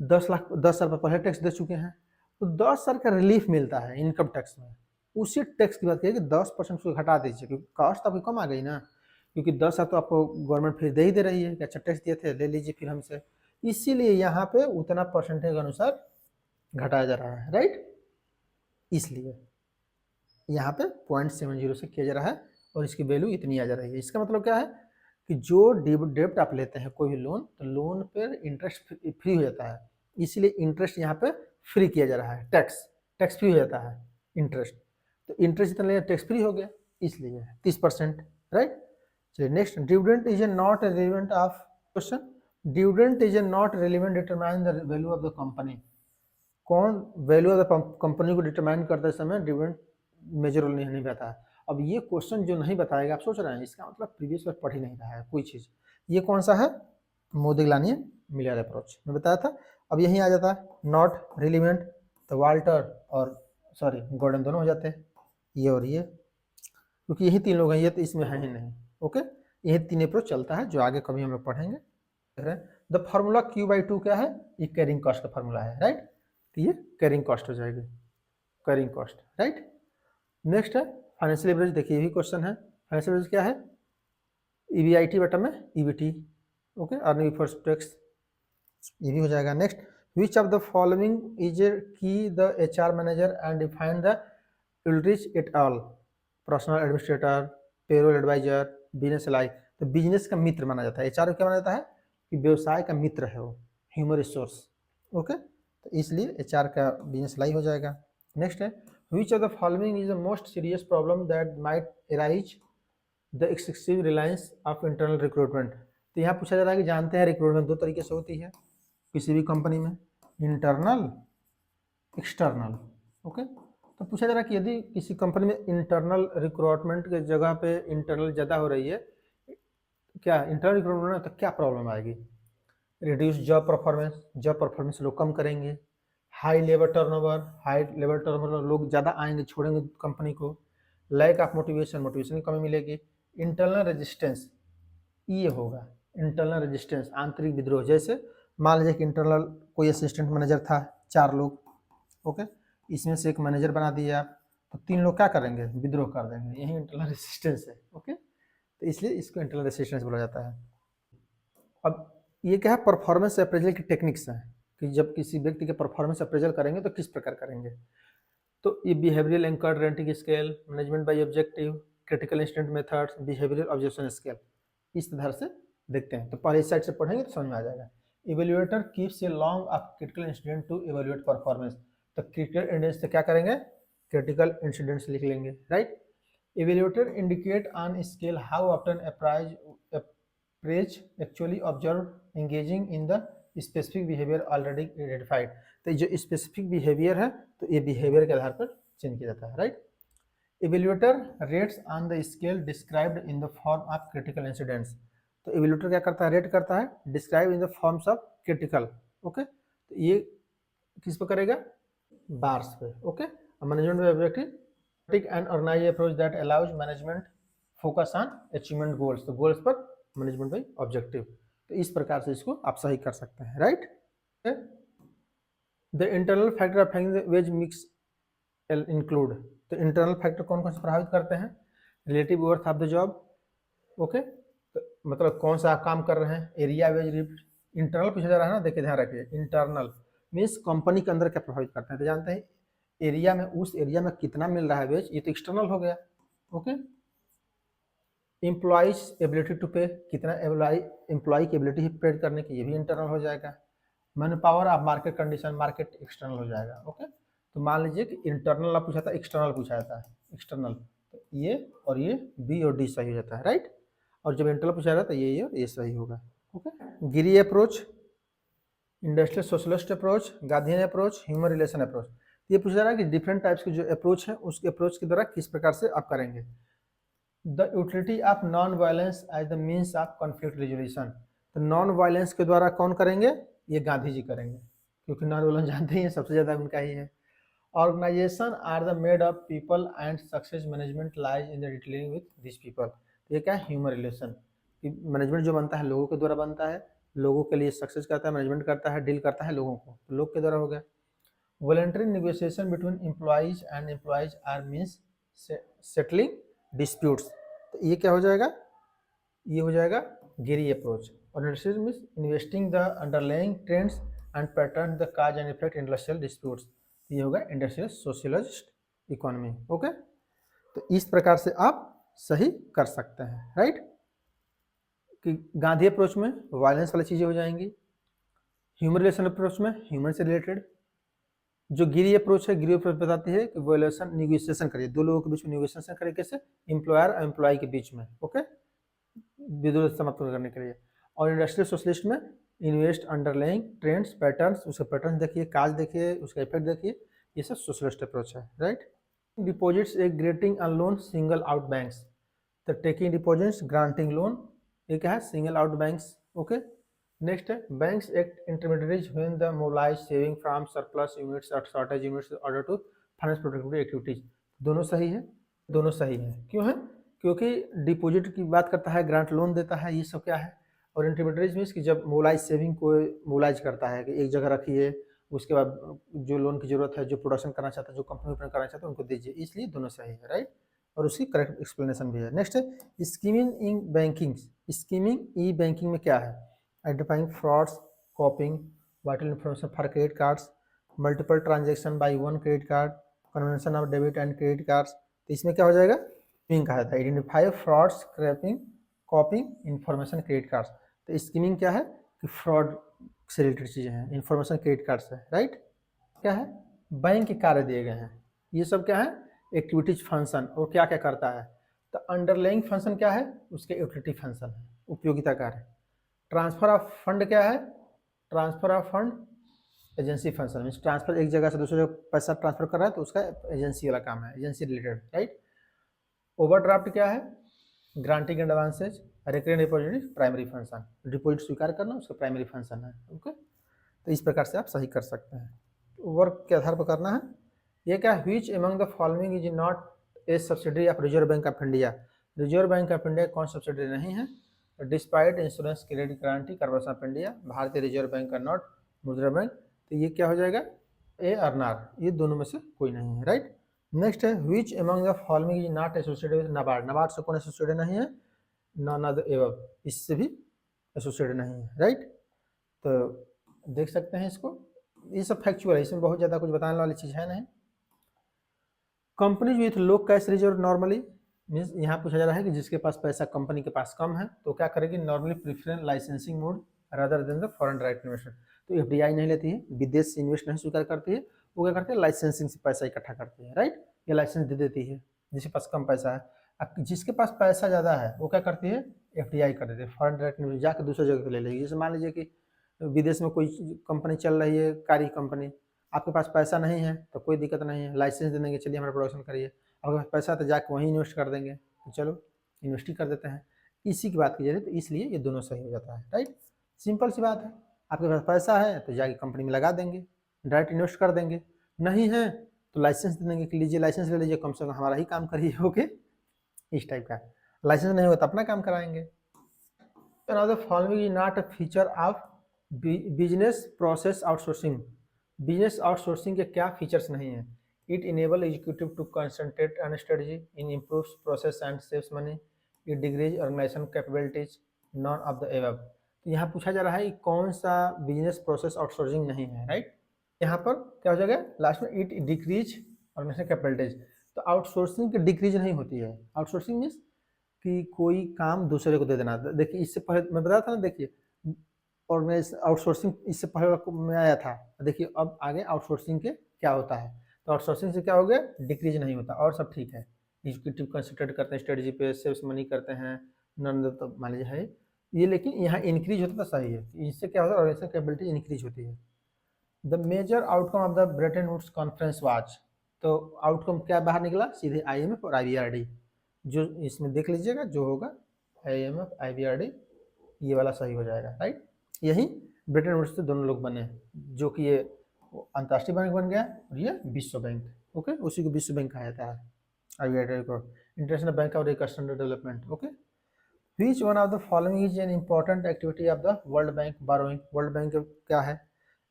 10 लाख 10 साल पर पहले टैक्स दे चुके हैं, तो 10 साल का रिलीफ मिलता है इनकम टैक्स में। उसी टैक्स की बात करिए कि 10% उसको घटा दीजिए, क्योंकि कॉस्ट आपकी कम आ गई ना, क्योंकि 10 साल तो आपको गवर्नमेंट फिर दे ही दे रही है कि अच्छा टैक्स दिए थे ले लीजिए फिर हमसे, इसीलिए यहाँ पे उतना परसेंटेज के अनुसार घटाया जा रहा है, राइट। इसलिए यहाँ पे 0.70 से किया जा रहा है और इसकी वैल्यू इतनी आ जा रही है। इसका मतलब क्या है कि जो डेब्ट आप लेते हैं कोई भी लोन, तो लोन पर इंटरेस्ट फ्री हो जाता है, इसलिए इंटरेस्ट यहाँ पे फ्री किया जा रहा है, टैक्स फ्री हो जाता है इंटरेस्ट, तो इंटरेस्ट जितना लिया टैक्स फ्री हो गया, इसलिए 30%, राइट। चलिए next, dividend is a not relevant of question, dividend is a not relevant determine the value of the company, कौन वैल्यू ऑफ द कंपनी को डिटरमाइन करते समय डिविडेंड मेजर रोल नहीं बताया। अब ये क्वेश्चन जो नहीं बताएगा, आप सोच रहे हैं इसका मतलब प्रीवियस बार पढ़ ही नहीं रहा है कोई चीज़। ये कौन सा है, मोदिग्लानियन मिलर अप्रोच में बताया था। अब यहीं आ जाता है नॉट रिलीवेंट, तो वाल्टर और सॉरी गॉर्डन दोनों हो जाते हैं, ये और ये, क्योंकि यही तीन लोग हैं, ये तो इसमें है ही नहीं। ओके, यही तीन अप्रोच चलता है जो आगे कभी हम लोग पढ़ेंगे। द फार्मूला Q/2 क्या है, ये कैरिंग कॉस्ट का फार्मूला है, राइट, तो ये कैरिंग कॉस्ट हो जाएगी, कैरिंग कॉस्ट, राइट। नेक्स्ट है फाइनेंशियल एवरेज, देखिए ये भी क्वेश्चन है, फाइनेंशियल एवरेज क्या है, EBIT बटा में EBT, okay, earning before tax, ये भी हो जाएगा। Next, which of the following is key the HR manager and define the Ulrich et al, personal administrator, payroll advisor, business ally, तो बिजनेस का मित्र माना जाता है, HR को क्या माना जाता है कि व्यवसाय का मित्र है वो, ह्यूमन रिसोर्स, ओके, तो इसलिए HR का बिजनेस एलाई हो जाएगा। नेक्स्ट है, which of the following is the most serious problem that might arise the excessive reliance of internal recruitment, तो यहाँ पूछा जा रहा है कि जानते हैं रिक्रूटमेंट दो तरीके से होती है किसी भी कंपनी में, इंटरनल, एक्सटर्नल, ओके, तो पूछा जा रहा है कि यदि किसी कंपनी में इंटरनल रिक्रूटमेंट के जगह पे इंटरनल ज़्यादा हो रही है, क्या इंटरनल रिक्रूटमेंट तो क्या प्रॉब्लम आएगी, रिड्यूस जॉब परफॉर्मेंस लोग कम करेंगे, हाई लेबर टर्नओवर लोग ज़्यादा आएंगे छोड़ेंगे कंपनी को, लैक ऑफ मोटिवेशन की कमी मिलेगी, इंटरनल रेजिस्टेंस, ये होगा इंटरनल रेजिस्टेंस, आंतरिक विद्रोह, जैसे मान लीजिए कि इंटरनल कोई असिस्टेंट मैनेजर था 4 लोग, ओके, इसमें से एक मैनेजर बना दिया आप, तो 3 लोग क्या करेंगे, विद्रोह कर देंगे, यही इंटरनल रेजिस्टेंस है, ओके, तो इसलिए इसको इंटरनल रेजिस्टेंस बोला जाता है। अब ये क्या है, परफॉर्मेंस अप्रेजल की टेक्निक्स हैं कि जब किसी व्यक्ति के परफॉर्मेंस अप्रेजल करेंगे तो किस प्रकार करेंगे, तो ये behavioural anchored rating scale, management by objective, critical incident methods, behavioural observation scale, इस तरह से देखते हैं। तो पहले इस साइड से पढ़ेंगे तो समझ में आ जाएगा। Evaluator keeps a log of critical incident to evaluate performance, तो क्रिटिकल इंसिडेंट्स से क्या करेंगे, क्रिटिकल इंसिडेंट्स लिख लेंगे, right. Evaluator indicate on scale how often appraise actually observe engaging in the specific behaviour already identified, तो जो specific behaviour है तो ये बिहेवियर के आधार पर चेंज किया जाता है, right. Evaluator rates on the scale described in the form of critical incidents, तो इवेल्युएटर क्या करता है, रेट करता है describe in the forms of critical, okay, तो ये किस पे करेगा, बार्स पे, okay. Management objective and organize approach that allows management focus on achievement goals, तो गोल्स पर मैनेजमेंट बाई ऑब्जेक्टिव, तो इस प्रकार से इसको आप सही कर सकते हैं, right. The internal factor of ways mix include, तो इंटरनल फैक्टर कौन कौन से प्रभावित करते हैं, relative worth of the job, okay, तो मतलब कौन सा आप काम कर रहे हैं, एरिया वेज, इंटरनल पूछा जा रहा है ना, देखिए ध्यान रखिए, इंटरनल मीन्स कंपनी के अंदर क्या प्रभावित करते हैं, तो जानते हैं एरिया में, उस एरिया में कितना मिल रहा है वेज, ये तो एक्सटर्नल हो गया, ओके। एम्प्लॉइज एबिलिटी टू पे, कितना एम्प्लॉय की एबिलिटी पे करने की, ये भी इंटरनल हो जाएगा। Man power of market condition, market external हो जाएगा, ओके। तो मान लीजिए कि इंटरनल पूछा था, एक्सटर्नल पूछा था, एक्सटर्नल, तो ये और ये बी और डी सही हो जाता है, राइट। और जब इंटरवल पूछा रहा तो ये और ये सही होगा। Okay, Giri approach, industrial socialist approach, Gandhian approach, human relation approach. ये पूछा जा रहा है कि डिफरेंट टाइप्स के जो अप्रोच है उसके अप्रोच के द्वारा किस प्रकार से आप करेंगे। The utility of non violence as the means of conflict resolution. तो नॉन वायलेंस के द्वारा कौन करेंगे, ये गांधी जी करेंगे, क्योंकि नॉन वायलेंस जानते ही हैं सबसे ज़्यादा उनका ही है। Organization are the made of people and success management lies in the dealing with this people. ये क्या है, ह्यूमन रिलेशन। मैनेजमेंट जो बनता है लोगों के द्वारा बनता है, लोगों के लिए सक्सेस करता है, मैनेजमेंट करता है, डील करता है लोगों को, तो लोग के द्वारा हो गया। Voluntary negotiation between employees and employees are means settling disputes. तो ये क्या हो जाएगा, ये हो जाएगा गिरी अप्रोच। और means investing the underlying trends and pattern the cause and effect industrial disputes. ये होगा इंडस्ट्रियल सोशलिस्ट इकोनॉमी। ओके, तो इस प्रकार से आप सही कर सकते हैं, राइट। कि गांधी अप्रोच में वायलेंस वाली चीज़ें हो जाएंगी, ह्यूमन रिलेशन अप्रोच में ह्यूमन से रिलेटेड, जो गिरी अप्रोच है, गिरी अप्रोच बताती है कि वायलेशन निगोशिएशन करिए, दो लोगों के बीच में निगोशिएशन करिए, कैसे, एम्प्लॉयर और एम्प्लॉय के बीच में, ओके, विरोध समाप्त करने के लिए। और इंडस्ट्रियल सोशलिस्ट में इन्वेस्ट अंडरलाइंग ट्रेंड्स पैटर्न्स, उसके पैटर्न देखिए, काज देखिए, उसका इफेक्ट देखिए, ये सब सोशलिस्ट अप्रोच है, राइट। डिपॉजिट्स एक granting on loan single out banks. तो टेकिंग डिपॉजिट्स ग्रांटिंग लोन, ये क्या है, single out banks. Okay, next है banks act intermediaries when the mobilize saving from surplus units और shortage units order to finance productivity activities. दोनों सही है, दोनों सही है। क्यों है, क्योंकि डिपॉजिट की बात करता है, ग्रांट लोन देता है, ये सब क्या है। और इंटरमीडिएरीज मीन्स कि जब मोबाइलाइज सेविंग को मोबाइलाइज करता है कि एक जगह रखिए, उसके बाद जो लोन की जरूरत है, जो प्रोडक्शन करना चाहता है, जो कंपनी ओपन करना चाहता है, उनको दीजिए, इसलिए दोनों सही है, राइट। और उसकी करेक्ट एक्सप्लेनेशन भी है। नेक्स्ट है skimming in banking. Skimming E banking में क्या है, identifying frauds, copying vital information for credit cards, multiple transaction by one credit card, convention of debit and credit cards. तो इसमें क्या हो जाएगा, स्कीमिंग कहा जाता है, identify frauds, scrapping, copying information credit cards. तो स्कीमिंग क्या है कि फ्रॉड से रिलेटेड चीज़ें हैं, इन्फॉर्मेशन क्रेडिट कार्ड से, राइट। क्या है, बैंक के कार्य दिए गए हैं, ये सब क्या है, एक्टिविटीज फंक्शन। और क्या क्या करता है, तो अंडरलाइंग फंक्शन क्या है, उसके यूटिलिटी फंक्शन है, उपयोगिता कार्य। ट्रांसफर ऑफ फंड क्या है, transfer of fund agency function, means transfer एक जगह से दूसरी जगह पैसा ट्रांसफर कर रहा है तो उसका एजेंसी वाला काम है, एजेंसी रिलेटेड, राइट। ओवरड्राफ्ट क्या है, granting advances, recurring deposit primary function, deposit स्वीकार करना उसका प्राइमरी फंक्शन है। ओके, तो इस प्रकार से आप सही कर सकते हैं, वर्क के आधार पर करना है। ये क्या, which among the following is not a subsidiary of reserve bank of India. Reserve bank of India कौन सब्सिडरी नहीं है, despite insurance credit guarantee corporation of India, भारतीय रिजर्व बैंक का नॉट, मुद्रा बैंक। तो ये क्या हो जाएगा, ए और नार, ये दोनों में से कोई नहीं है, राइट। नेक्स्ट है which among the following is not associated with NABARD. NABARD से कौन एसोसिएटेड नहीं है, नॉन ऑफ द एबव, इससे भी एसोसिएटेड नहीं है, राइट। तो देख सकते हैं इसको, ये सब फैक्चुअल है, इसमें बहुत ज़्यादा कुछ बताने वाली चीज़ है नहीं। Companies with low cash reserve normally, means यहाँ पूछा जा रहा है कि जिसके पास पैसा कंपनी के पास कम है तो क्या करेगी, normally preference licensing mode rather than the foreign direct investment. तो एफडीआई नहीं लेती है, विदेश से इन्वेस्ट नहीं स्वीकार करती है, वो क्या करती है, लाइसेंसिंग से पैसा इकट्ठा करती है, राइट। ये लाइसेंस दे देती है जिसके पास कम पैसा है। अब जिसके पास पैसा ज़्यादा है वो क्या करती है, एफडीआई कर देती है, फॉरेन डायरेक्ट इन्वेस्ट, जाकर दूसरी जगह ले लेगी। जैसे मान लीजिए कि विदेश में कोई कंपनी चल रही है, कारी कंपनी, आपके पास पैसा नहीं है तो कोई दिक्कत नहीं है, लाइसेंस दे देंगे, चलिए हमारा प्रोडक्शन करिए। अगर पैसा तो जाके वहीं इन्वेस्ट कर देंगे, तो चलो इन्वेस्ट ही कर देते हैं, इसी की बात की जा रही है। तो इसलिए ये दोनों सही हो जाता है, राइट। सिंपल सी बात है, आपके पास पैसा है तो जाके कंपनी में लगा देंगे, डायरेक्ट इन्वेस्ट कर देंगे, नहीं है तो लाइसेंस दे देंगे कि लीजिए लाइसेंस ले लीजिए, कम से कम हमारा ही काम करिए, ओके, इस टाइप का। लाइसेंस नहीं होता अपना काम कराएंगे। Following is not a feature of business process outsourcing. Business outsourcing के क्या फीचर्स नहीं है, it enable executive to concentrate on strategy in improves process and saves money, it degrees organization capabilities, none of the above. तो यहाँ पूछा जा रहा है कि कौन सा बिजनेस प्रोसेस आउटसोर्सिंग नहीं है, राइट। यहाँ पर क्या हो जाएगा लास्ट में, इट डिक्रीज ऑर्गेनाइजेशन कैपेबिलिटीज। तो आउटसोर्सिंग की डिक्रीज नहीं होती है, आउटसोर्सिंग मीन्स कि कोई काम दूसरे को दे देना। देखिए इससे पहले मैं बताया था ना, देखिए ऑर्गेनाइज आउटसोर्सिंग इससे पहले में आया था, देखिए अब आगे आउटसोर्सिंग के क्या होता है। तो आउटसोर्सिंग से क्या हो गया, डिक्रीज नहीं होता और सब ठीक है। एग्जीक्यूटिव कंसल्टेंट करते हैं स्ट्रेटजी पे, सेल्स मनी करते हैं, नन तो मान लीजिए है ये, लेकिन यहाँ इंक्रीज होता तो सही है, इससे क्या होता है ऑर्गेनाइजेशन कैपेबिलिटी इंक्रीज होती है। The major outcome of the Bretton Woods conference was, तो आउटकम क्या बाहर निकला, सीधे IMF और IBRD, जो इसमें देख लीजिएगा जो होगा IMF IBRD ये वाला सही हो जाएगा, राइट। यही ब्रेटन वुड्स से दोनों लोग बने, जो कि ये अंतर्राष्ट्रीय बैंक बन गया और ये विश्व बैंक, ओके, उसी को विश्व बैंक कहा जाता है, IBRD को international bank of reconstruction development, okay. Which one of the following is an important activity of the World Bank borrowing? World Bank क्या है?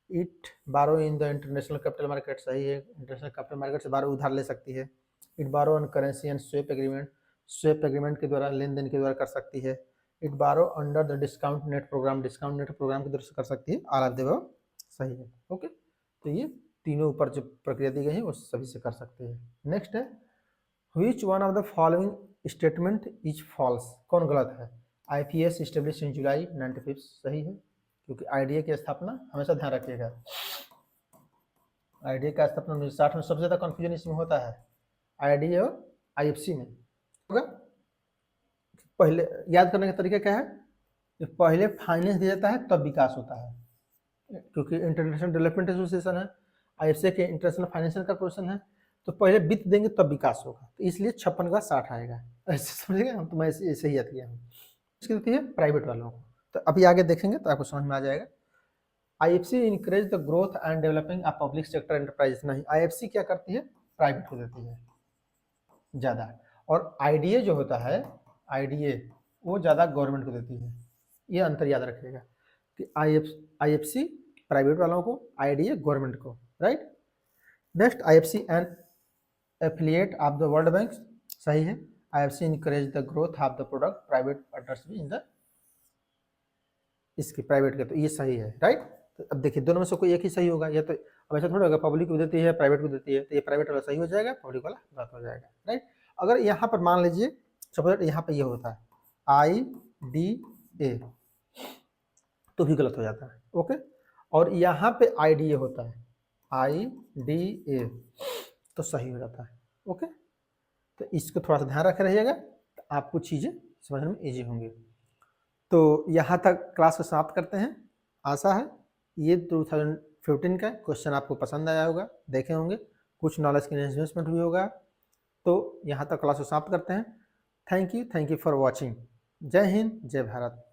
It borrow in the international capital market, सही है, international capital market से बारो उधार ले सकती है। It borrow on currency and swap agreement, swap agreement के द्वारा लेन देन के द्वारा कर सकती है। It borrow under the discount net program, discount net program के द्वारा से कर सकती है। आर देव सही है, ओके। तो ये तीनों ऊपर जो प्रक्रिया दी गई है वो सभी से कर सकते हैं। नेक्स्ट है Which one of the following statement is false, कौन गलत है? IPS इस्टेब्लिश इन जुलाई 95, सही है, क्योंकि IDA की स्थापना हमेशा ध्यान रखिएगा, IDA का स्थापना 1960 में, सबसे ज़्यादा कन्फ्यूजन इसमें होता है IDA और IFC में। होगा पहले याद करने का तरीका क्या है कि पहले फाइनेंस दिया जाता है तब विकास होता है, क्योंकि इंटरनेशनल डेवलपमेंट एसोसिएशन है, IFC के इंटरनेशनल फाइनेंशियल कॉर्पोरेशन है, तो पहले वित्त देंगे तब विकास होगा, तो इसलिए 56 का 60 आएगा, ऐसे समझिएगा। हम तो मैं ऐसे ही याद किया हूँ। इसकी होती है प्राइवेट वालों को, तो अभी आगे देखेंगे तो आपको समझ में आ जाएगा। IFC encourage the growth and developing a public sector enterprise, नहीं, IFC क्या करती है, प्राइवेट को देती है ज़्यादा, और IDA जो होता है IDA वो ज़्यादा गवर्नमेंट को देती है, ये अंतर याद रखिएगा कि IFC प्राइवेट वालों को, IDA गवर्नमेंट को, right. Next IFC and affiliate of the world bank, सही है, IFC encourage the growth of the product private partners भी इन द, इसके प्राइवेट के, तो ये सही है, राइट। तो अब देखिए दोनों में से कोई एक ही सही होगा, या तो अब ऐसा थोड़ा होगा पब्लिक को देती है प्राइवेट को देती है, तो ये प्राइवेट वाला सही हो जाएगा, पब्लिक वाला गलत हो जाएगा, राइट। अगर यहाँ पर मान लीजिए सपोज यहाँ पर ये होता है IDA तो भी गलत हो जाता है, ओके, और यहाँ पे IDA होता है IDA तो सही हो जाता है, ओके। तो इसको थोड़ा सा ध्यान रखे रहिएगा, तो आपको चीज़ें समझने में ईजी होंगी। तो यहाँ तक क्लास को समाप्त करते हैं। आशा है ये 2015 का क्वेश्चन आपको पसंद आया होगा, देखे होंगे, कुछ नॉलेज की इन्वेस्टमेंट भी होगा। तो यहाँ तक क्लास को समाप्त करते हैं। Thank you for watching. जय हिंद, जय भारत।